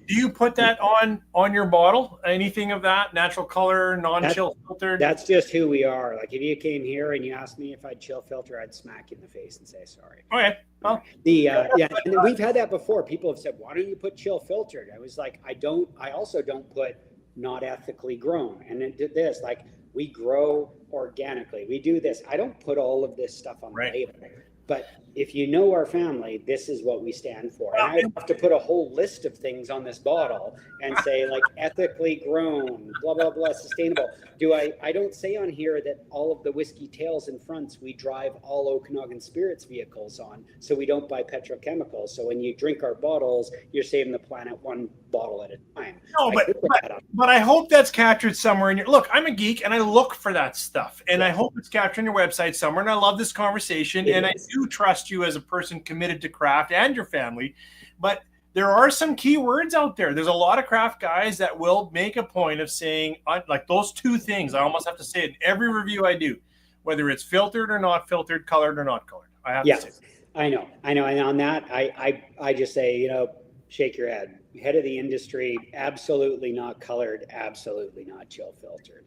S1: you put that on your bottle? Anything of that? Natural color, non-chill filtered?
S2: That's just who we are. Like, if you came here and you asked me if I'd chill filter, I'd smack you in the face and say sorry.
S1: Okay. Well,
S2: and we've had that before. People have said, why don't you put chill filtered? I was like, I also don't put not ethically grown. And it did this, like, we grow organically. We do this. I don't put all of this stuff on the label. But if you know our family, this is what we stand for. And I have to put a whole list of things on this bottle and say, like, ethically grown, blah, blah, blah, sustainable. I don't say on here that all of the whiskey tails and fronts we drive all Okanagan Spirits vehicles on, so we don't buy petrochemicals. So when you drink our bottles, you're saving the planet one bottle at a time.
S1: No, but I hope that's captured somewhere in your look. I'm a geek and I look for that stuff, and I hope it's captured on your website somewhere. And I love this conversation, and I do trust you as a person committed to craft and your family. But there are some key words out there. There's a lot of craft guys that will make a point of saying, like, those two things. I almost have to say it in every review I do, whether it's filtered or not filtered, colored or not colored. I have to say it.
S2: I know. And on that, I just say, shake your head. Head of the industry, absolutely not colored, absolutely not chill filtered.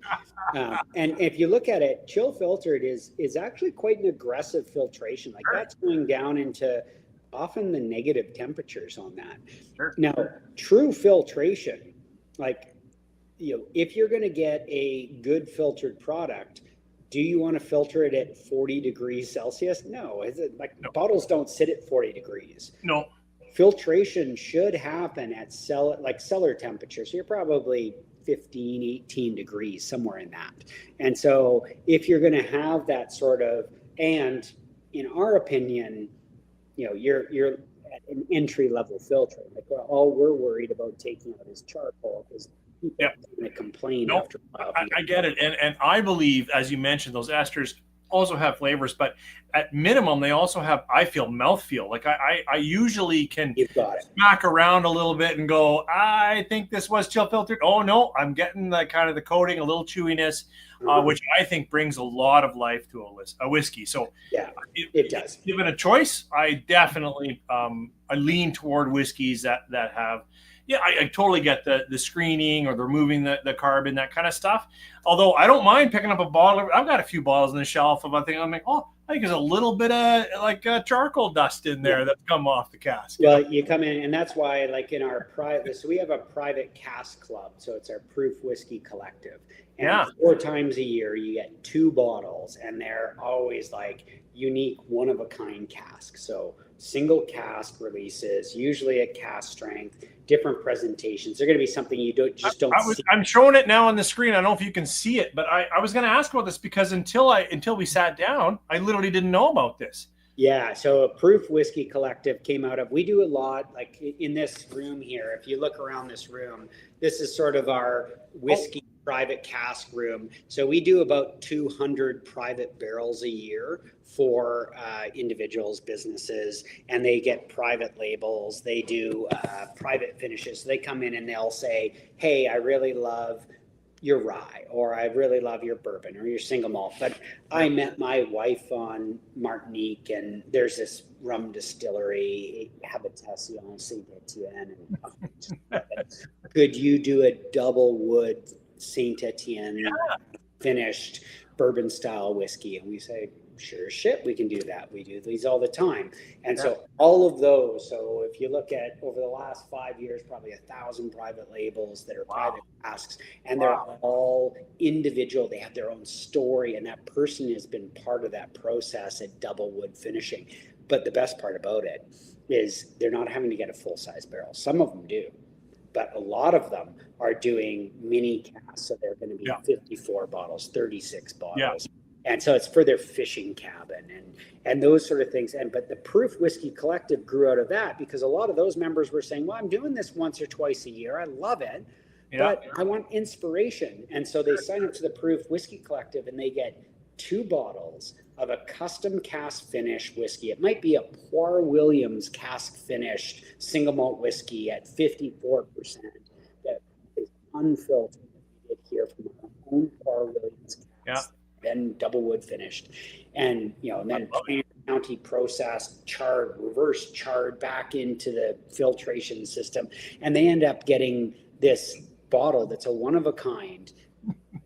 S2: And if you look at it, chill filtered is actually quite an aggressive filtration. Like, that's going down into often the negative temperatures on that. Sure. Now, true filtration, like, if you're going to get a good filtered product, do you want to filter it at 40 degrees Celsius? No. Bottles don't sit at 40 degrees.
S1: No.
S2: Filtration should happen at cellar temperature. So you're probably 15, 18 degrees, somewhere in that. And so if you're going to have that sort of, and in our opinion, you're at an entry level filter. Like, all we're worried about taking out is charcoal, because people are going to complain after a while.
S1: I get it. And I believe, as you mentioned, those esters also have flavors, but at minimum, they also have, I feel, mouthfeel. Like, I usually can smack around a little bit and go, I think this was chill filtered. Oh no, I'm getting the kind of the coating, a little chewiness, which I think brings a lot of life to a whiskey. So
S2: it does.
S1: Given a choice, I definitely I lean toward whiskeys that have, Yeah, I totally get the screening or the removing the carbon, that kind of stuff. Although I don't mind picking up a bottle. I've got a few bottles on the shelf of a thing. I'm like, oh, I think there's a little bit of like charcoal dust in there that's come off the cask.
S2: Well, you come in, and that's why, like in our private, so we have a private cask club. So it's our Proof Whiskey Collective. And 4 times a year, you get 2 bottles, and they're always like unique, one of a kind casks. So single cask releases, usually at cask strength, different presentations. They're going to be something you don't see.
S1: I'm showing it now on the screen. I don't know if you can see it, but I was going to ask about this because until we sat down, I literally didn't know about this.
S2: Yeah, so a Proof Whiskey Collective came out of, we do a lot, like in this room here, if you look around this room, this is sort of our whiskey private cask room. So we do about 200 private barrels a year for individuals, businesses, and they get private labels. They do private finishes. So they come in and they'll say, hey, I really love your rye, or I really love your bourbon or your single malt, but I met my wife on Martinique and there's this rum distillery, Habitation Saint Etienne, and could you do a double wood Saint Etienne finished bourbon style whiskey? And we say, sure as shit, we can do that. We do these all the time. And so all of those, so if you look at over the last 5 years, probably 1,000 private labels that are private casks, and they're all individual. They have their own story, and that person has been part of that process at double wood finishing. But the best part about it is they're not having to get a full-size barrel. Some of them do, but a lot of them are doing mini casks. So they're going to be 54 bottles, 36 bottles. And so it's for their fishing cabin and those sort of things. But the Proof Whiskey Collective grew out of that because a lot of those members were saying, well, I'm doing this once or twice a year. I love it, but I want inspiration. And so they sign up to the Proof Whiskey Collective and they get 2 bottles of a custom cask finish whiskey. It might be a Poir Williams cask finished single malt whiskey at 54% that is unfiltered. We did hear from our own Poir Williams cask. Then double wood finished, and then county processed, charred, reverse charred back into the filtration system, and they end up getting this bottle that's a one of a kind.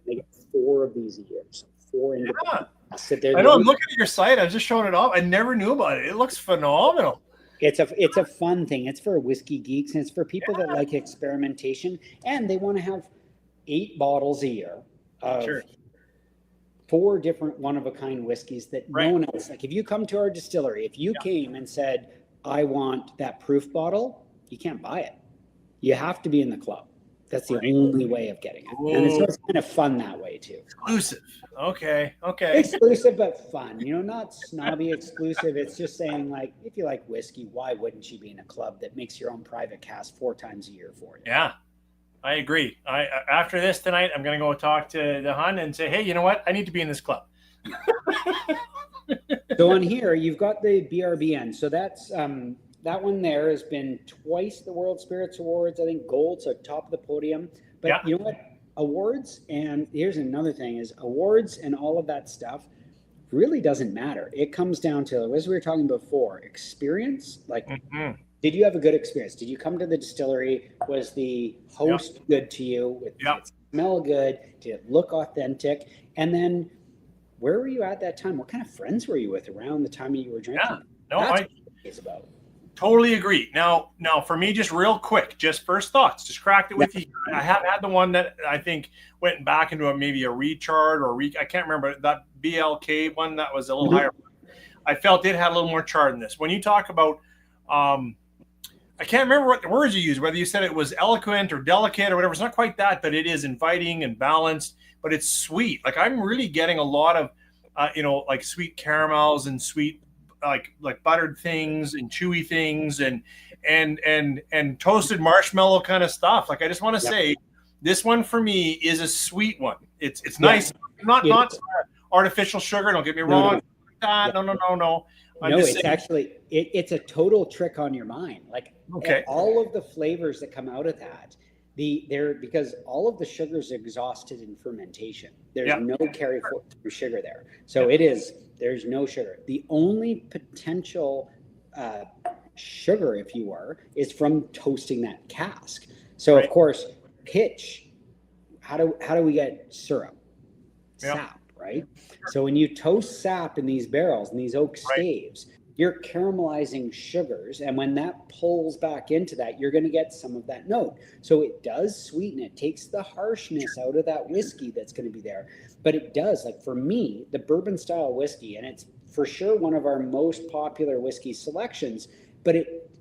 S2: They get 4 of these a year, so 4 independent.
S1: I know. I'm looking at your site. I was just showing it off. I never knew about it. It looks phenomenal.
S2: It's a fun thing. It's for whiskey geeks, and it's for people that like experimentation, and they want to have 8 bottles a year of 4 different one-of-a-kind whiskeys that no one else, like if you come to our distillery, if you came and said, I want that Proof bottle, you can't buy it. You have to be in the club. That's the only way of getting it. And it's kind of fun that way too.
S1: Exclusive. Okay.
S2: Exclusive, but fun. Not snobby exclusive. It's just saying, like, if you like whiskey, why wouldn't you be in a club that makes your own private cask 4 times a year for you?
S1: Yeah. I agree. After this tonight, I'm going to go talk to the Hun and say, hey, you know what? I need to be in this club.
S2: So on here, you've got the BRBN. So that's that one there has been twice the World Spirits Awards. I think gold, so top of the podium. But you know what? Awards, and here's another thing, is awards and all of that stuff really doesn't matter. It comes down to, as we were talking before, experience. Like, did you have a good experience? Did you come to the distillery? Was the host good to you? Did it smell good? Did it look authentic? And then where were you at that time? What kind of friends were you with around the time you were drinking? That's what it's about.
S1: Totally agree. Now, for me, just real quick, just first thoughts, just cracked it with you. I have had the one that I think went back into maybe a recharred or I can't remember, that BLK one that was a little higher. I felt it had a little more chard in this. When you talk about, I can't remember what the words you used, whether you said it was eloquent or delicate or whatever. It's not quite that, but it is inviting and balanced, but it's sweet. Like, I'm really getting a lot of, like sweet caramels and sweet, like buttered things and chewy things and toasted marshmallow kind of stuff. Like, I just want to say this one for me is a sweet one. It's nice. Not artificial sugar. Don't get me wrong. No.
S2: It's actually, it's a total trick on your mind. Like, all of the flavors that come out of that, because all of the sugars are exhausted in fermentation. There's no carry through sugar there. So there's no sugar. The only potential sugar, if you are, is from toasting that cask. So
S1: Right.
S2: of course, pitch. How do we get syrup?
S1: Yeah.
S2: Sap, right? So when you toast sap in these barrels, in these oak
S1: Right.
S2: staves, you're caramelizing sugars, and when that pulls back into that, you're going to get some of that note. So it does sweeten it, takes the harshness out of that whiskey that's going to be there. But it does, like for me, the bourbon style whiskey, and it's for sure one of our most popular whiskey selections, but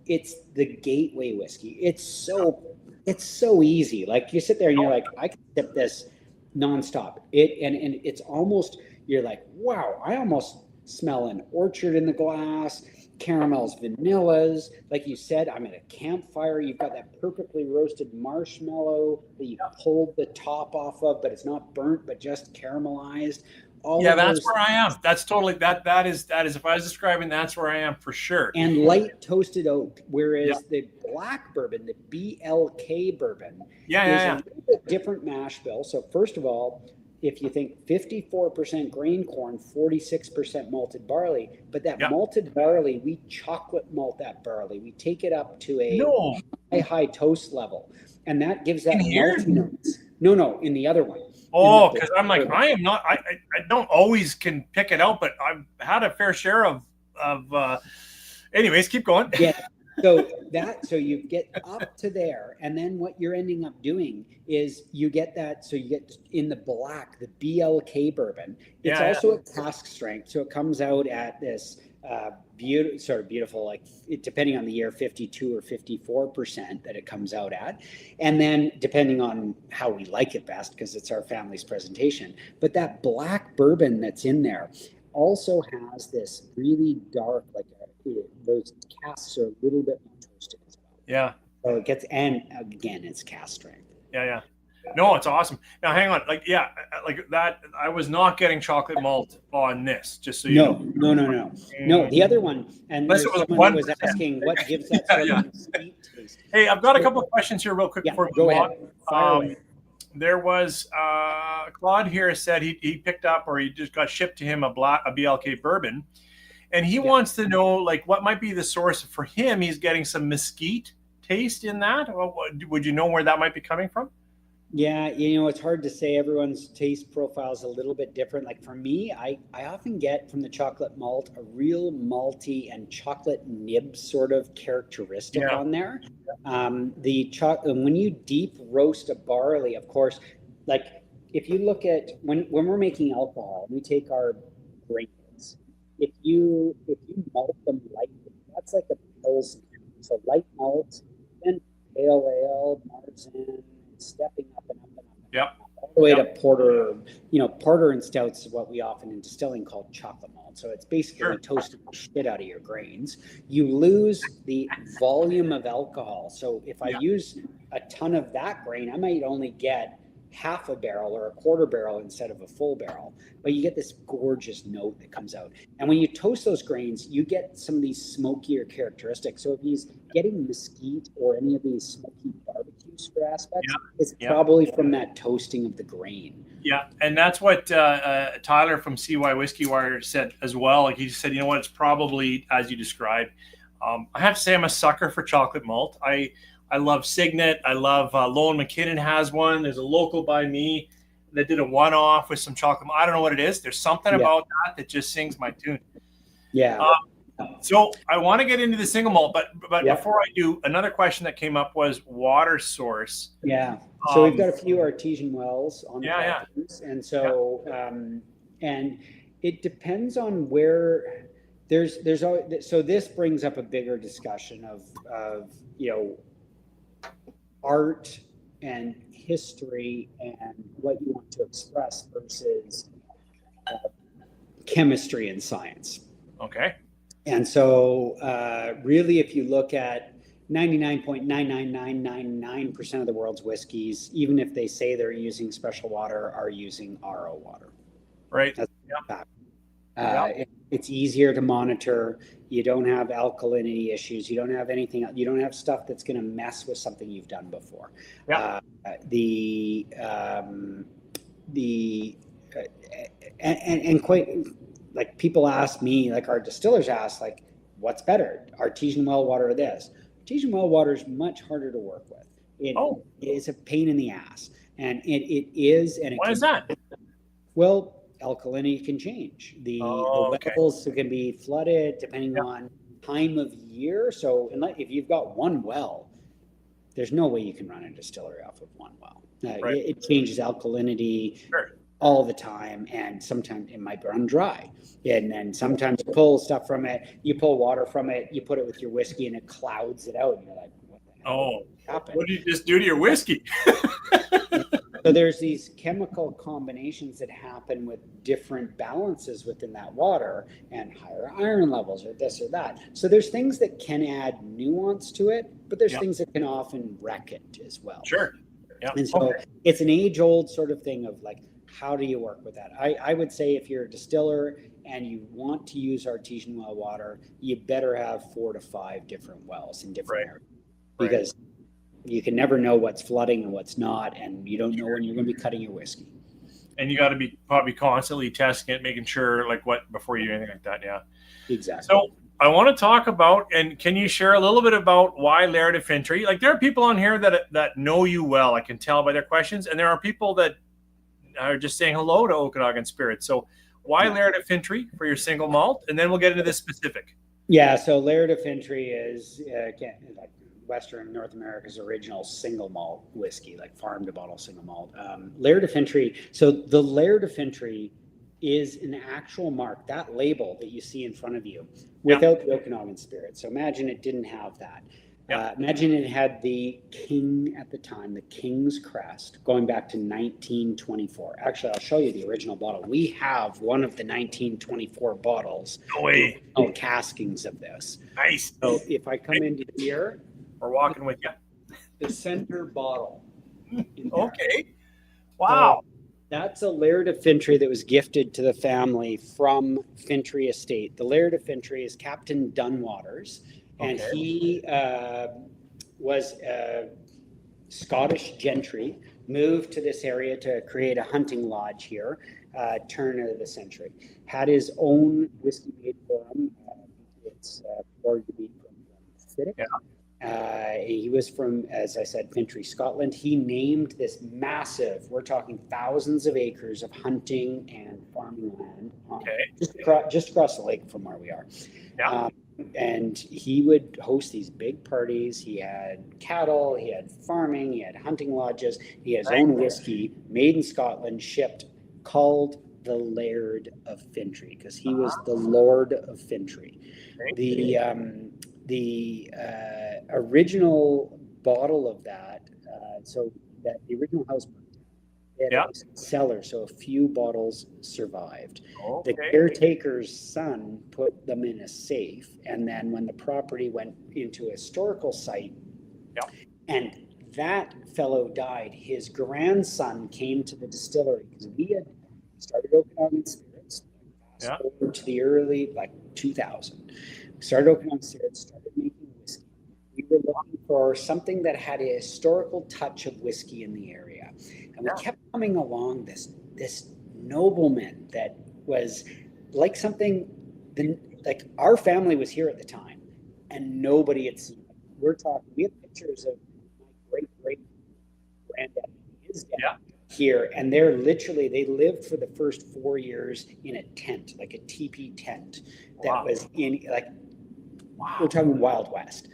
S2: it's the gateway whiskey. It's so easy. Like you sit there and you're like, I can sip this nonstop. And it's almost, you're like, wow, I almost smell an orchard in the glass, caramels, vanillas. Like you said, I'm at a campfire. You've got that perfectly roasted marshmallow that you pulled the top off of, but it's not burnt, but just caramelized.
S1: Yeah, that's where I am. That's totally that is if I was describing, that's where I am for sure.
S2: And light toasted oak, whereas the black bourbon, the BLK bourbon, is a little bit different mash bill. So first of all, if you think 54% grain corn, 46% malted barley, but that malted barley, we chocolate malt that barley. We take it up to a high toast level, and that gives that malty notes. No, in the other one.
S1: Oh, because I'm like, I am not. I don't always can pick it out, but I've had a fair share of. Anyways, keep going.
S2: Yeah. So you get up to there, and then what you're ending up doing is you get that. So you get in the black, the BLK bourbon. It's also a cask strength, so it comes out at this beautiful, like depending on the year, 52 or 54% that it comes out at, and then depending on how we like it best, because it's our family's presentation. But that black bourbon that's in there also has this really dark, like those casks are a little bit more toasted as well.
S1: Yeah.
S2: So it gets, and again, it's cask strength.
S1: Yeah. No, it's awesome. Now, hang on. Like that. I was not getting chocolate malt on this. Just so you know.
S2: No. The other one, and someone was asking what gives that sort of sweet taste.
S1: Hey, I've got a couple of questions here, real quick before we
S2: go ahead. Fire away.
S1: There was Claude here said he picked up, or he just got shipped to him a BLK bourbon, and he wants to know like what might be the source for him. He's getting some mesquite taste in that. Would you know where that might be coming from?
S2: Yeah, it's hard to say. Everyone's taste profile is a little bit different. Like for me, I often get from the chocolate malt a real malty and chocolate nib sort of characteristic on there. When you deep roast a barley, of course, like if you look at when we're making alcohol, we take our grains. If you malt them lightly, that's like a pilsner. So light malt, then pale ale, marzen, stepping up and up and up.
S1: Yep.
S2: All the way to porter. Porter and stouts is what we often in distilling call chocolate malt. So it's basically toasting the shit out of your grains. You lose the volume of alcohol. So if I use a ton of that grain, I might only get half a barrel or a quarter barrel instead of a full barrel, but you get this gorgeous note that comes out. And when you toast those grains, you get some of these smokier characteristics. So if he's getting mesquite or any of these smoky barbecue aspects, it's probably from that toasting of the grain. Yeah,
S1: and that's what Tyler from CY Whiskey Wire said as well. Like he said, you know what, it's probably as you described. I have to say I'm a sucker for chocolate malt. I love Signet. I love Lowell McKinnon has one. There's a local by me that did a one-off with some chocolate. I don't know what it is. There's something about that just sings my tune.
S2: Yeah.
S1: So I want to get into the single malt, but before I do, another question that came up was water source.
S2: Yeah. So we've got a few artesian wells on the properties, and so and it depends on where. There's always, so this brings up a bigger discussion of art and history and what you want to express versus chemistry and science.
S1: Okay.
S2: And so really, if you look at 99.99999% of the world's whiskeys, even if they say they're using special water, are using RO water.
S1: Right.
S2: That's it's easier to monitor. You don't have alkalinity issues. You don't have anything. You don't have stuff that's going to mess with something you've done before. And quite like people ask me, like our distillers ask, like, what's better, artesian well water or this? Artesian well water is much harder to work with. It is a pain in the ass, and it is. And
S1: Why is that?
S2: Well, alkalinity can change. The
S1: okay.
S2: wells can be flooded depending on time of year. So if you've got one well, there's no way you can run a distillery off of one well.
S1: Right.
S2: It changes alkalinity all the time, and sometimes it might run dry. And then sometimes you pull stuff from it, you pull water from it, you put it with your whiskey, and it clouds it out. And you're like, what the hell happened?
S1: What did you just do to your whiskey?
S2: So there's these chemical combinations that happen with different balances within that water and higher iron levels or this or that. So there's things that can add nuance to it, but there's things that can often wreck it as well.
S1: Sure. Yeah.
S2: And so it's an age-old sort of thing of like, how do you work with that? I would say if you're a distiller and you want to use artesian well water, you better have 4 to 5 different wells in different areas, because you can never know what's flooding and what's not, and you don't know when you're going to be cutting your whiskey.
S1: And you got to be probably constantly testing it, making sure before you do anything like that. Yeah,
S2: exactly.
S1: So I want to talk about, and can you share a little bit about why Laird of Fintry? Like, there are people on here that know you well. I can tell by their questions, and there are people that are just saying hello to Okanagan Spirits. So why Laird of Fintry for your single malt? And then we'll get into this specific.
S2: Yeah, so Laird of Fintry is like Western North America's original single malt whiskey, like farm to bottle single malt. Laird of Fintry. So the Laird of Fintry is an actual mark, that label that you see in front of you, without the Okanagan Spirits. So imagine it didn't have that. Imagine it had the king at the time, the king's crest, going back to 1924. Actually, I'll show you the original bottle. We have one of the 1924 bottles.
S1: No way.
S2: Caskings of this.
S1: Nice.
S2: So if I come into here,
S1: we're walking with you.
S2: The center bottle.
S1: Okay. Wow.
S2: So that's a Laird of Fintry that was gifted to the family from Fintry Estate. The Laird of Fintry is Captain Dunwaters. And he was Scottish gentry, moved to this area to create a hunting lodge here, turn of the century. Had his own whiskey made for him. It's from Fiddick. He was from, as I said, Fintry, Scotland. He named this massive, we're talking thousands of acres of hunting and farming land just across the lake from where we are. And he would host these big parties. He had cattle, he had farming, he had hunting lodges. He had his own whiskey made in Scotland, shipped, called the Laird of Fintry, because he was the Lord of Fintry. The original bottle of that, so that the original house, it was a cellar, so a few bottles survived. The caretaker's son put them in a safe, and then when the property went into a historical site, and that fellow died, his grandson came to the distillery, because we had started Okanagan Spirits over to the early 2000. We started Okanagan Spirits, started making whiskey. We were looking for something that had a historical touch of whiskey in the area. And we kept coming along this nobleman that was like something, like our family was here at the time and nobody had seen it. We're talking, we have pictures of my great granddad and his dad here, and they're literally, they lived for the first 4 years in a tent, like a teepee tent that was in, we're talking Wild West.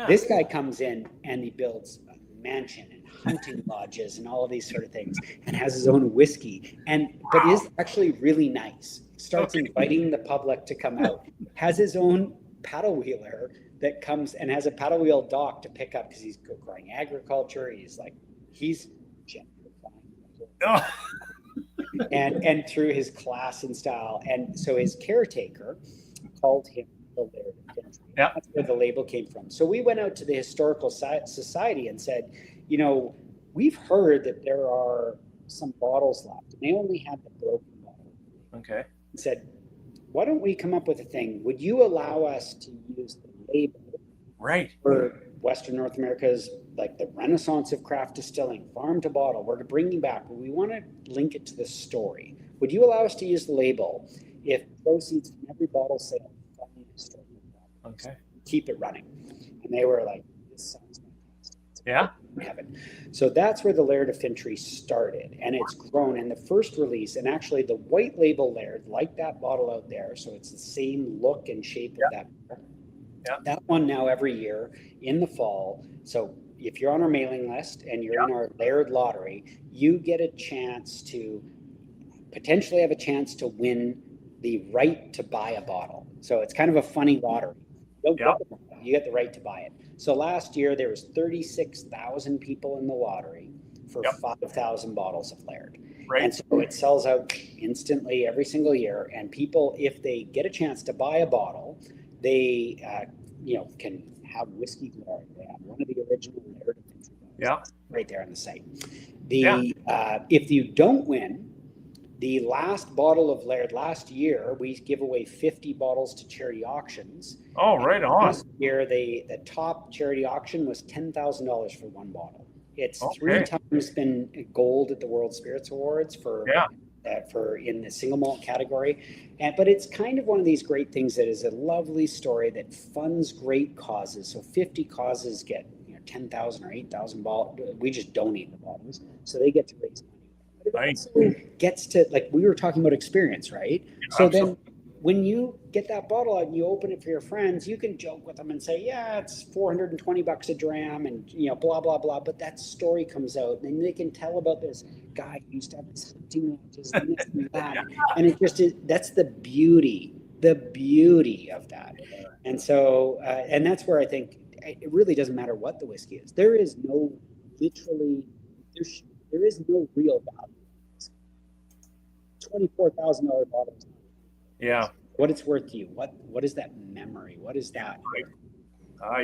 S2: This guy comes in and he builds a mansion and hunting lodges and all of these sort of things, and has his own whiskey, but is actually really nice. Starts inviting the public to come out. Has his own paddle wheeler that comes and has a paddle wheel dock to pick up, because he's growing agriculture. He's gentrifying. And through his class and style, and so his caretaker called him the Laird of Fintry. That's where the label came from. So we went out to the Historical Society and said, we've heard that there are some bottles left, and they only had the broken bottle. And said, why don't we come up with a thing? Would you allow us to use the label for Western North America's, the Renaissance of craft distilling, farm to bottle? We're to bring you back, but we want to link it to the story. Would you allow us to use the label if proceeds from every bottle sale from the store
S1: Okay.
S2: Keep it running. And they were like, this sounds fantastic.
S1: Yeah.
S2: Heaven. So that's where the Laird of Fintry started, and it's grown. And the first release, and actually the white label Laird, like that bottle out there, so it's the same look and shape of that.
S1: Yeah.
S2: That one now every year in the fall. So if you're on our mailing list and you're in our Laird lottery, you get a chance to potentially have a chance to win the right to buy a bottle. So it's kind of a funny lottery. You get the right to buy it. So last year there was 36,000 people in the lottery for 5,000 bottles of Laird.
S1: Right.
S2: And so it sells out instantly every single year. And people, if they get a chance to buy a bottle, they can have whiskey glory. They have one of the original Laird bottles right there on the site. If you don't win, the last bottle of Laird last year, we give away 50 bottles to charity auctions.
S1: Oh, right on.
S2: Last year, the top charity auction was $10,000 for one bottle. It's 3 times been gold at the World Spirits Awards for in the single malt category. But it's kind of one of these great things that is a lovely story that funds great causes. So 50 causes get 10,000 or 8,000 bottles. We just donate the bottles, so they get to raise money.
S1: Nice.
S2: Gets to, like we were talking about experience, right? So then when you get that bottle out and you open it for your friends, you can joke with them and say, yeah, it's $420 a dram and blah blah blah, but that story comes out and they can tell about this guy who used to have this hunting matches and this and that. And it just is, that's the beauty of that. And so and that's where I think it really doesn't matter what the whiskey is. There is no real value. $24,000 bottle.
S1: Yeah.
S2: What it's worth to you? What is that memory? What is that?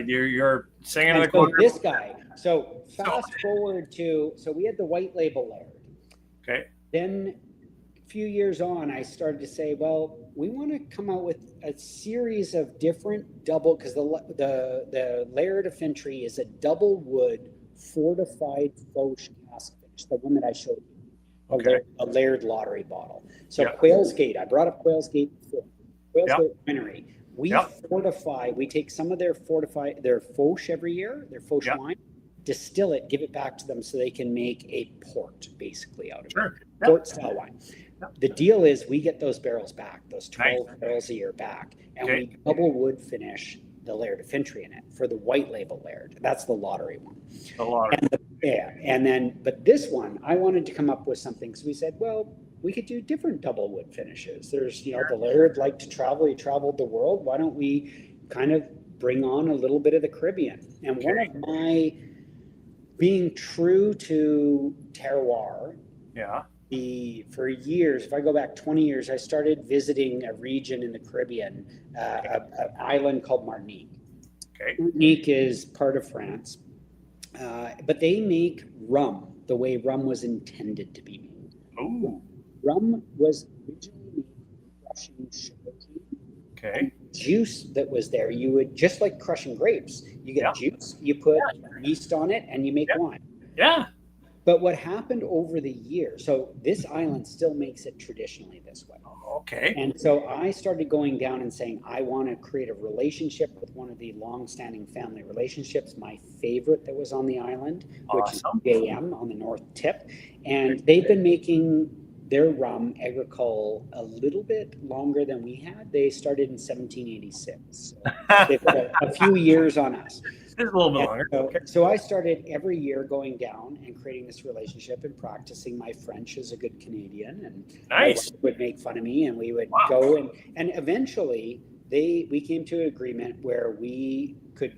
S1: You're singing in the
S2: corner. This guy. So fast forward to, so we had the white label Laird.
S1: Okay.
S2: Then a few years on, I started to say, well, we want to come out with a series of different double, because the Laird of Fintry is a double wood fortified fauche cask finish, the one that I showed you. A Laird lottery bottle. So Quail's Gate, I brought up Quail's Gate before. Quail's Gate Winery. We fortify, we take some of their fauche every year, their fauche wine, distill it, give it back to them so they can make a port basically out of it. Port style wine. The deal is we get those barrels back, those 12 barrels a year back, and we double wood finish the Laird of Fintry in it for the white label Laird. That's the lottery one.
S1: The lottery.
S2: And then, but this one, I wanted to come up with something. So we said, well, we could do different double wood finishes. There's, the Laird like to travel. He traveled the world. Why don't we kind of bring on a little bit of the Caribbean? And one of my, being true to terroir, for years, if I go back 20 years, I started visiting a region in the Caribbean, an island called Martinique. Martinique is part of France, but they make rum the way rum was intended to be made.
S1: Oh.
S2: Rum was originally made from crushing sugarcane. Juice that was there, you would, just like crushing grapes, you get juice, you put yeast on it, and you make wine. Yeah. But what happened over the years, so this island still makes it traditionally this way.
S1: Okay.
S2: And so I started going down and saying, I want to create a relationship with one of the long-standing family relationships, my favorite that was on the island, which is JM on the north tip. And they've been making their rum agricole a little bit longer than we had. They started in 1786. So they've got a few years on us.
S1: A little bit longer.
S2: So I started every year going down and creating this relationship and practicing my French as a good Canadian. And my wife would make fun of me, and we would go and eventually we came to an agreement where we could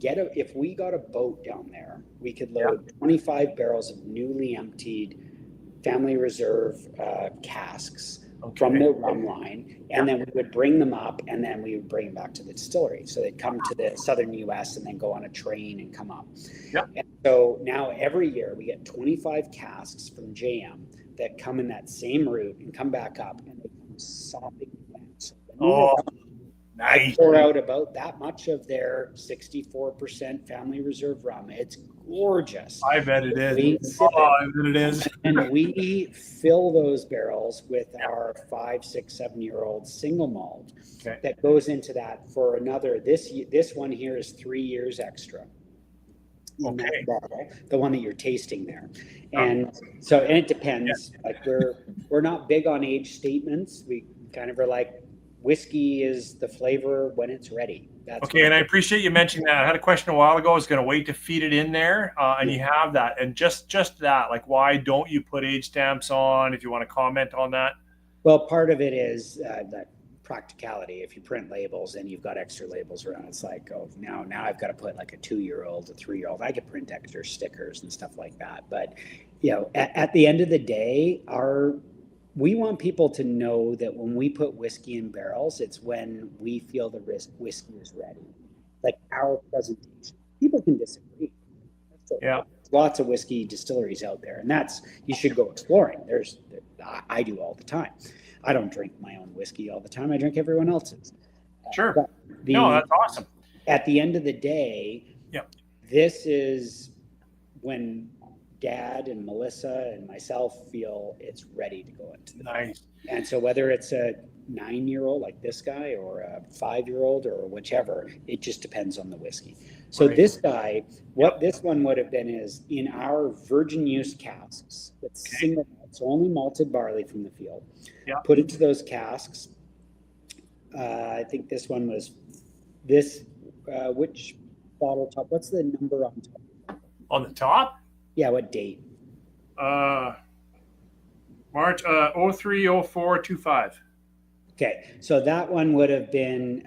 S2: if we got a boat down there, we could load 25 barrels of newly emptied family reserve casks from the rum line, and then we would bring them up, and then we would bring them back to the distillery. So they'd come to the southern U.S. and then go on a train and come up. And so now every year we get 25 casks from JM that come in that same route and come back up, and they come sopping wet. So
S1: Nice.
S2: I pour out about that much of their 64% family reserve rum. It's gorgeous.
S1: I bet it is.
S2: We sip
S1: I bet it is.
S2: and we fill those barrels with our 5, 6, 7-year-old single malt that goes into that for another. This one here is 3 years extra. In that bottle, the one that you're tasting there, and so it depends. Like we're not big on age statements. We kind of are like, whiskey is the flavor when it's ready. That's
S1: okay, and I appreciate you mentioning that. I had a question a while ago. I was going to wait to feed it in there, and you have that. And just that, like, why don't you put age stamps on? If you want to comment on that.
S2: Well, part of it is that practicality. If you print labels and you've got extra labels around, it's like, oh, now I've got to put like a 2-year-old, a 3-year-old. I could print extra stickers and stuff like that. But at the end of the day, we want people to know that when we put whiskey in barrels, it's when we feel the whiskey is ready. Like our presentation. People can disagree. There's lots of whiskey distilleries out there, and you should go exploring. I do all the time. I don't drink my own whiskey all the time. I drink everyone else's.
S1: Sure. That's awesome.
S2: At the end of the day, this is when Dad and Melissa and myself feel it's ready to go into the
S1: nice.
S2: And so whether it's a 9-year-old like this guy or a 5-year-old or whichever, it just depends on the whiskey. So this guy, what this one would have been is in our virgin use casks with single malt, so only malted barley from the field. Put into those casks. I think this one was which bottle top? What's the number on top?
S1: On the top?
S2: Yeah, what date?
S1: March 03/04/25.
S2: Okay, so that one would have been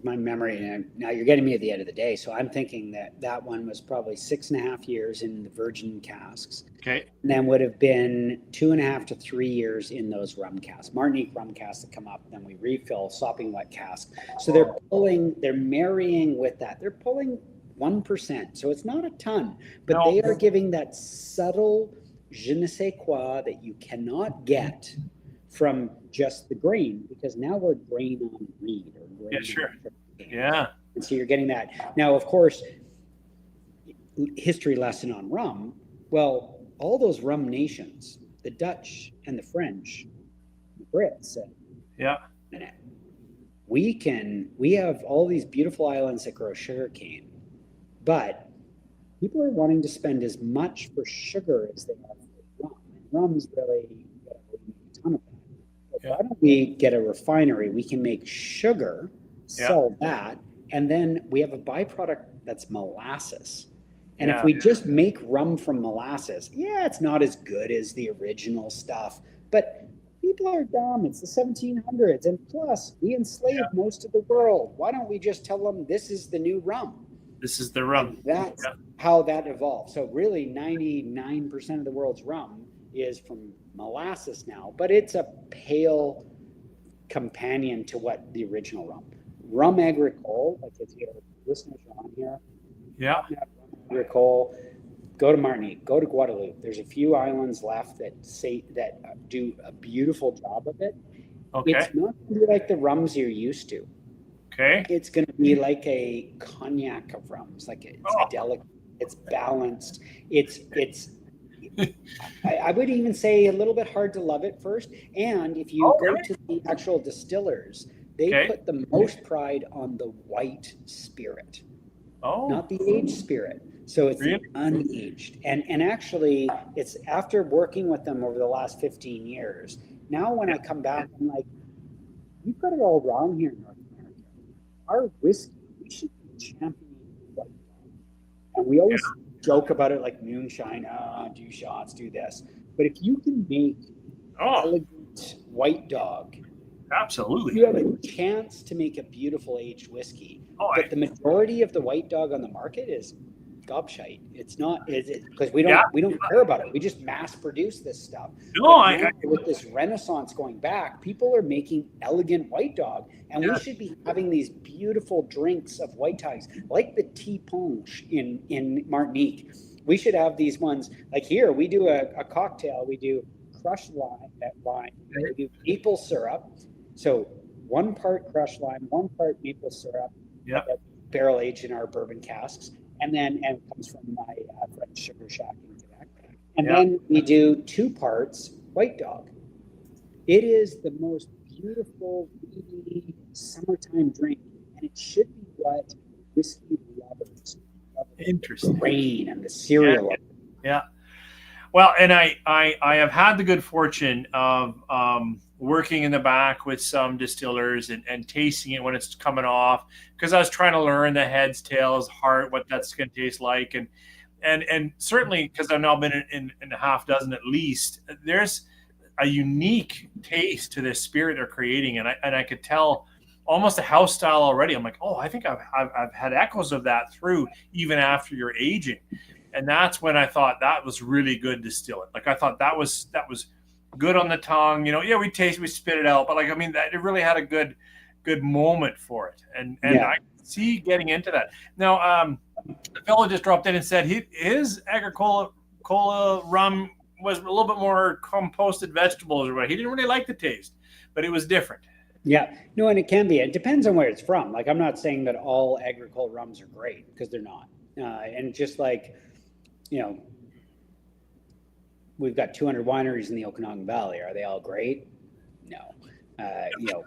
S2: my memory. And now you're getting me at the end of the day, so I'm thinking that one was probably 6.5 years in the virgin casks.
S1: Okay,
S2: and then would have been 2.5 to 3 years in those rum casks, Martinique rum casks that come up. Then we refill sopping wet cask. So they're marrying with that. They're pulling 1%, so it's not a ton, but they are giving that subtle je ne sais quoi that you cannot get from just the grain, because now we're grain on reed or grain on and so you're getting that. Now, of course, history lesson on rum. Well, all those rum nations, the Dutch and the French, the Brits, and we have all these beautiful islands that grow sugarcane, but people are wanting to spend as much for sugar as they are for rum. And rum's really a ton of that. So why don't we get a refinery? We can make sugar, sell that, and then we have a byproduct that's molasses. And if we just make rum from molasses, it's not as good as the original stuff, but people are dumb. It's the 1700s, and plus we enslaved most of the world. Why don't we just tell them this is the new rum?
S1: This is the rum.
S2: And that's how that evolved. So really 99% of the world's rum is from molasses now, but it's a pale companion to what the original rum. Rum agricole, like if your listeners are on here, agricole, go to Martinique, go to Guadeloupe. There's a few islands left that do a beautiful job of it. It's not going to be like the rums you're used to. It's going to be like a cognac of rums, like it's delicate, it's balanced, it's I would even say a little bit hard to love at first. And if you go to the actual distillers, they put the most pride on the white spirit, not the aged spirit. So it's the unaged. And actually, it's after working with them over the last 15 years, now when I come back, I'm like, you've got it all wrong here in North America. Our whiskey, we should be championing white dog. And we always joke about it like moonshine, do shots, do this. But if you can make elegant white dog,
S1: absolutely,
S2: you have a chance to make a beautiful aged whiskey. But the majority of the white dog on the market is gobshite. It's not, because we don't care about it. We just mass produce this stuff. With this renaissance going back, people are making elegant white dog, and we should be having these beautiful drinks of white dogs, like the tea punch in Martinique. We should have these ones. Like here, we do a cocktail. We do crushed lime, we do maple syrup. So 1 part crushed lime, 1 part maple syrup, barrel aged in our bourbon casks, and it comes from my friend's Sugar Shack in Quebec. And then we do 2 parts White Dog. It is the most beautiful, weedy summertime drink, and it should be what whiskey lovers love.
S1: Interesting.
S2: The grain and the cereal.
S1: Yeah. Well, and I have had the good fortune of working in the back with some distillers and tasting it when it's coming off, because I was trying to learn the heads, tails, heart, what that's going to taste like, and certainly because I've now been in a half dozen at least, there's a unique taste to this spirit they're creating, and I could tell almost a house style already. I'm like, oh, I think I've had echoes of that through even after your aging. And that's when I thought that was really good distillate. Like I thought that was good on the tongue. You know, yeah, we spit it out, but like I mean, that it really had a good moment for it. And I see getting into that now. The fellow just dropped in and said his agricola rum was a little bit more composted vegetables or what. He didn't really like the taste, but it was different.
S2: Yeah, no, and it can be. It depends on where it's from. Like I'm not saying that all agricola rums are great, because they're not. And just like, you know, we've got 200 wineries in the Okanagan Valley. Are they all great? No. You know.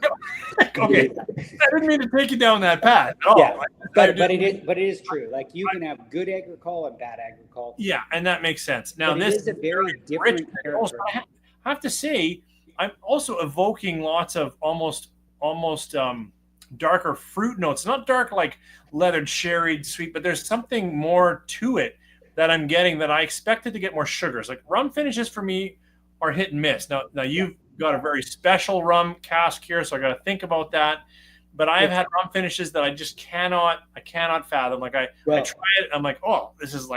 S1: Okay, I didn't mean to take you down that path at all.
S2: Yeah, but it is true. Like you can have good agricola and bad agricola.
S1: Yeah, and that makes sense. Now
S2: but
S1: this
S2: is a very different character.
S1: I have to say, I'm also evoking lots of almost darker fruit notes. Not dark like leathered sherried sweet, but there's something more to it that I'm getting that I expected to get more sugars. Like rum finishes for me are hit and miss. Now you've got a very special rum cask here, so I got to think about that. But I've had rum finishes that I just cannot fathom. Like I try it, I'm like, oh, this is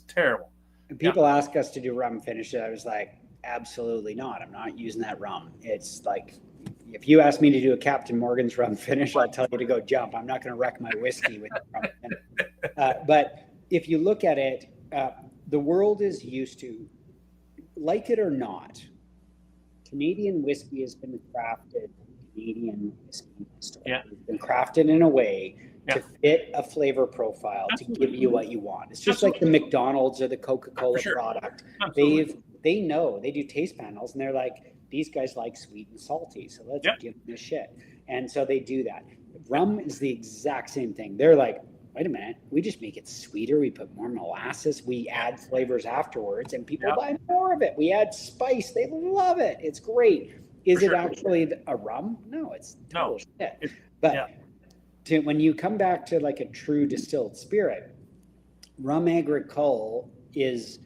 S1: terrible.
S2: People ask us to do rum finishes. I was like, absolutely not. I'm not using that rum. It's like, if you ask me to do a Captain Morgan's rum finish, I'll tell you to go jump. I'm not going to wreck my whiskey with rum finish. But if you look at it, the world is used to, like it or not, Canadian whiskey has been crafted. Canadian whiskey history has been crafted in a way to fit a flavor profile, to give you what you want. It's just like the McDonald's or the Coca-Cola product. They know, they do taste panels, and they're like, these guys like sweet and salty, so let's give them a shit. And so they do that. Rum is the exact same thing. They're like, wait a minute, we just make it sweeter. We put more molasses. We add flavors afterwards, and people buy more of it. We add spice. They love it. It's great. Is it actually a rum? No, it's total shit. But when you come back to like a true distilled spirit, rum agricole is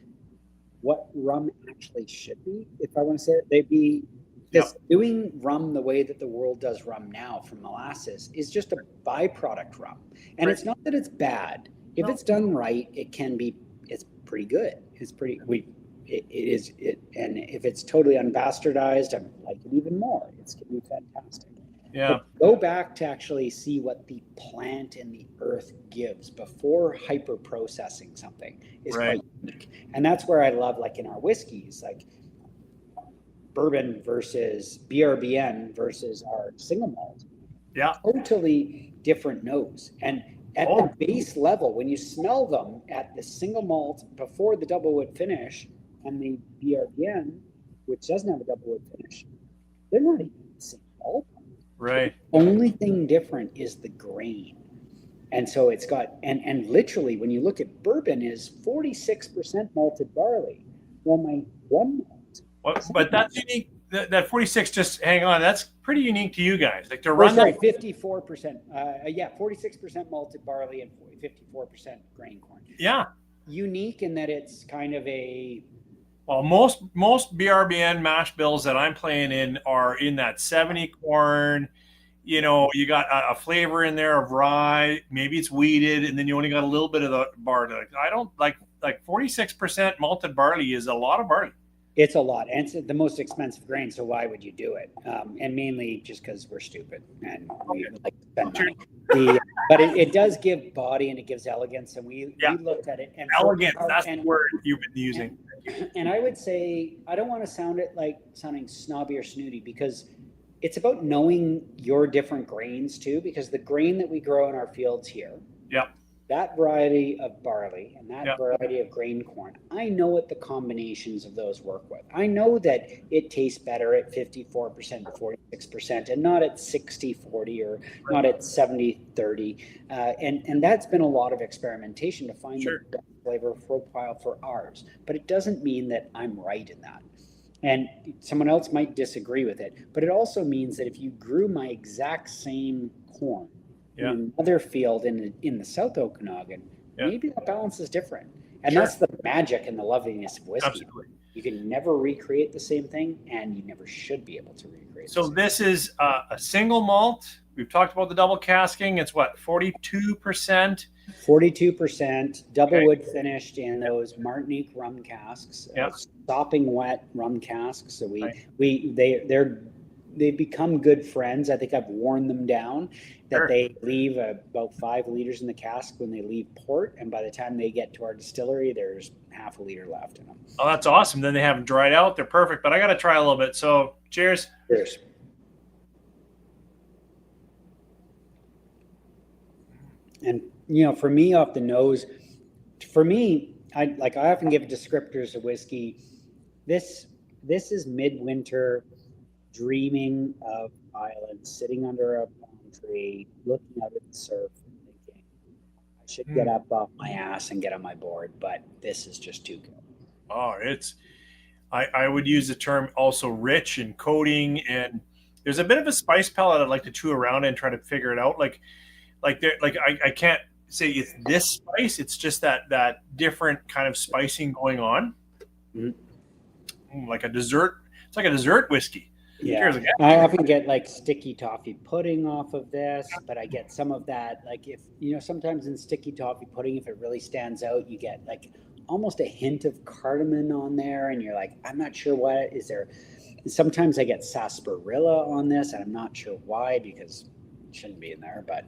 S2: what rum actually should be. If I want to say it, they'd be just doing rum the way that the world does rum now from molasses is just a byproduct rum. And it's not that it's bad. If it's done right, it's pretty good. It's pretty, and if it's totally unbastardized, I like it even more. It's going to be fantastic.
S1: Yeah.
S2: But go back to actually see what the plant and the earth gives before hyper processing something is quite unique. And that's where I love, like in our whiskeys, like bourbon versus BRBN versus our single malt.
S1: Yeah.
S2: Totally different notes. And at the base level, when you smell them at the single malt before the double wood finish and the BRBN, which doesn't have a double wood finish, they're not even the same malt.
S1: Right.
S2: The only thing different is the grain. And so it's got, and literally when you look at bourbon is 46% malted barley. Well, my one malt.
S1: But that's unique. That 46, just hang on. That's pretty unique to you guys. Like to
S2: run. 54%. 46% malted barley and 54% grain corn.
S1: Yeah.
S2: Unique in that it's kind of a.
S1: Well, most BRBN mash bills that I'm playing in are in that 70 corn. You know, you got a flavor in there of rye. Maybe it's wheated, and then you only got a little bit of the barley. I don't like 46% malted barley is a lot of barley.
S2: It's a lot, and it's the most expensive grain. So why would you do it? And mainly just because we're stupid and we like to spend money. But it does give body and it gives elegance, and we looked at it. And
S1: elegance, that's the word you've been using.
S2: And I would say, I don't want to sound it like sounding snobby or snooty, because it's about knowing your different grains too, because the grain that we grow in our fields here,
S1: Yeah.
S2: that variety of barley and that
S1: Yeah.
S2: variety of grain corn, I know what the combinations of those work with. I know that it tastes better at 54%, 46%, and not at 60-40 or not at 70-30. And that's been a lot of experimentation to find the best flavor profile for ours. But it doesn't mean that I'm right in that. And someone else might disagree with it. But it also means that if you grew my exact same corn in another field in the South Okanagan, maybe that balance is different. And that's the magic and the loveliness of whiskey.
S1: Absolutely.
S2: You can never recreate the same thing, and you never should be able to recreate.
S1: So this is a single malt. We've talked about the double casking. It's what, 42%?
S2: 42% double wood finished in those Martinique rum casks, stopping wet rum casks. So they become good friends. I think I've worn them down that they leave about 5 liters in the cask when they leave port, and by the time they get to our distillery, there's half a liter left in them.
S1: Oh, that's awesome. Then they haven't dried out. They're perfect. But I got to try a little bit. So cheers.
S2: Cheers. And for me, off the nose, I often give descriptors of whiskey. This is midwinter, dreaming of islands, sitting under a palm tree, looking out at the surf, and thinking, I should get up off my ass and get on my board, but this is just too good.
S1: Oh, I would use the term also rich and coating, and there's a bit of a spice palette I'd like to chew around and try to figure it out. I can't say it's this spice. It's just that different kind of spicing going on. Like a dessert. It's like a dessert whiskey.
S2: Yeah. Cheers again. I often get sticky toffee pudding off of this, but I get some of that. If sometimes in sticky toffee pudding, if it really stands out, you get almost a hint of cardamom on there, and you're like, I'm not sure what is there. Sometimes I get sarsaparilla on this, and I'm not sure why, because it shouldn't be in there, but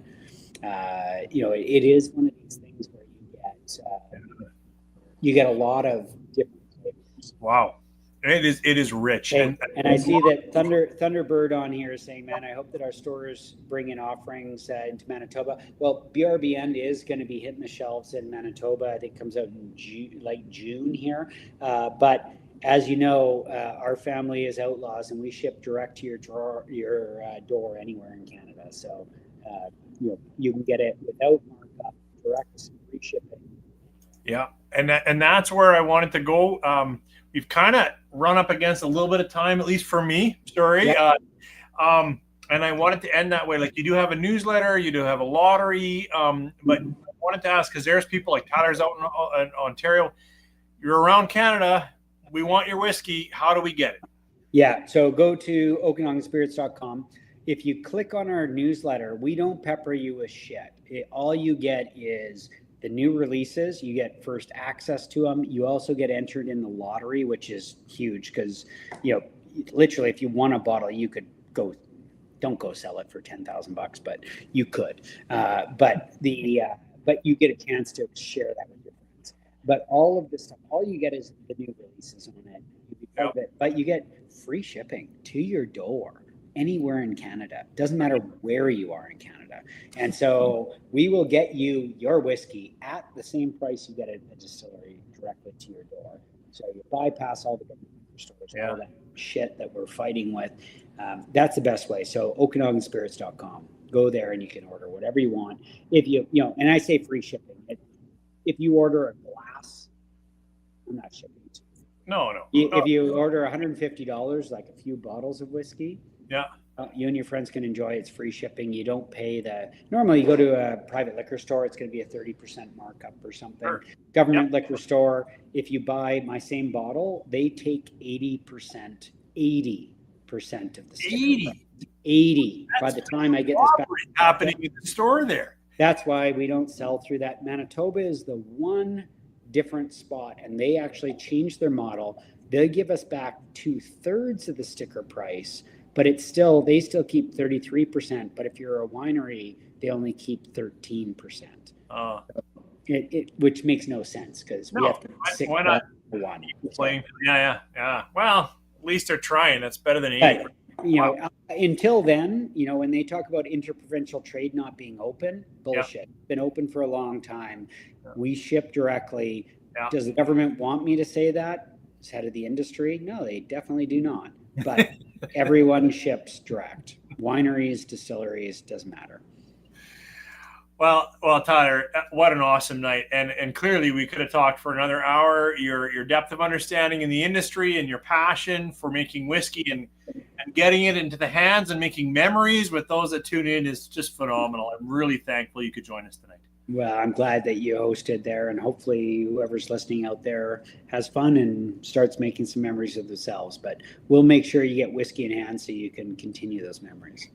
S2: it is one of these things where you get a lot of different flavors.
S1: Wow, it is rich.
S2: And I see that Thunderbird on here is saying, man, I hope that our stores bring in offerings into Manitoba. Well, BRBN is going to be hitting the shelves in Manitoba. I think it comes out in June here. But as you know, our family is outlaws, and we ship direct to your door anywhere in Canada. So you can get it without markup, direct, free shipping.
S1: Yeah, and that's where I wanted to go. We've kind of run up against a little bit of time, at least for me. Sorry.
S2: Yeah.
S1: And I wanted to end that way. You do have a newsletter, you do have a lottery, but I wanted to ask, because there's people like Tyler's out in Ontario. You're around Canada. We want your whiskey. How do we get it?
S2: Yeah, so go to OkanaganSpirits.com. If you click on our newsletter, we don't pepper you with shit. All you get is the new releases. You get first access to them. You also get entered in the lottery, which is huge because, literally, if you want a bottle, you could go. Don't go sell it for $10,000, but you could. But you get a chance to share that with your friends. But all of this stuff, all you get is the new releases on it. But you get free shipping to your door anywhere in Canada. Doesn't matter where you are in Canada. And so we will get you your whiskey at the same price you get at the distillery directly to your door. So you bypass all the government stores, all that shit that we're fighting with. That's the best way. So OkanaganSpirits.com. Go there and you can order whatever you want. If and I say free shipping. If you order a glass, I'm not shipping it to you.
S1: No.
S2: If you order $150, like a few bottles of whiskey, you and your friends can enjoy it. It's free shipping. You don't pay normally you go to a private liquor store, it's going to be a 30% markup or something.
S1: Sure.
S2: Government liquor store, if you buy my same bottle, they take 80% of the sticker. 80 by the time I get this back.
S1: Happening in the store there.
S2: That's why we don't sell through that. Manitoba is the one different spot, and they actually changed their model. They give us back 2/3 of the sticker price, but they still keep 33%. But if you're a winery, they only keep 13%. Which makes no sense because we have to stick
S1: why not?
S2: one.
S1: Yeah. Well, at least they're trying. That's better than 80.
S2: Until then, when they talk about interprovincial trade not being open, bullshit. Yeah. Been open for a long time. Yeah. We ship directly. Yeah. Does the government want me to say that as head of the industry? No, they definitely do not. But everyone ships direct. Wineries, distilleries, doesn't matter.
S1: Well, Tyler, what an awesome night. And clearly we could have talked for another hour. Your depth of understanding in the industry and your passion for making whiskey and getting it into the hands and making memories with those that tune in is just phenomenal. I'm really thankful you could join us tonight.
S2: Well, I'm glad that you hosted there, and hopefully whoever's listening out there has fun and starts making some memories of themselves. But we'll make sure you get whiskey in hand so you can continue those memories.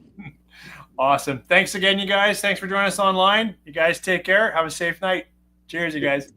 S1: Awesome. Thanks again, you guys. Thanks for joining us online. You guys take care. Have a safe night. Cheers, you guys.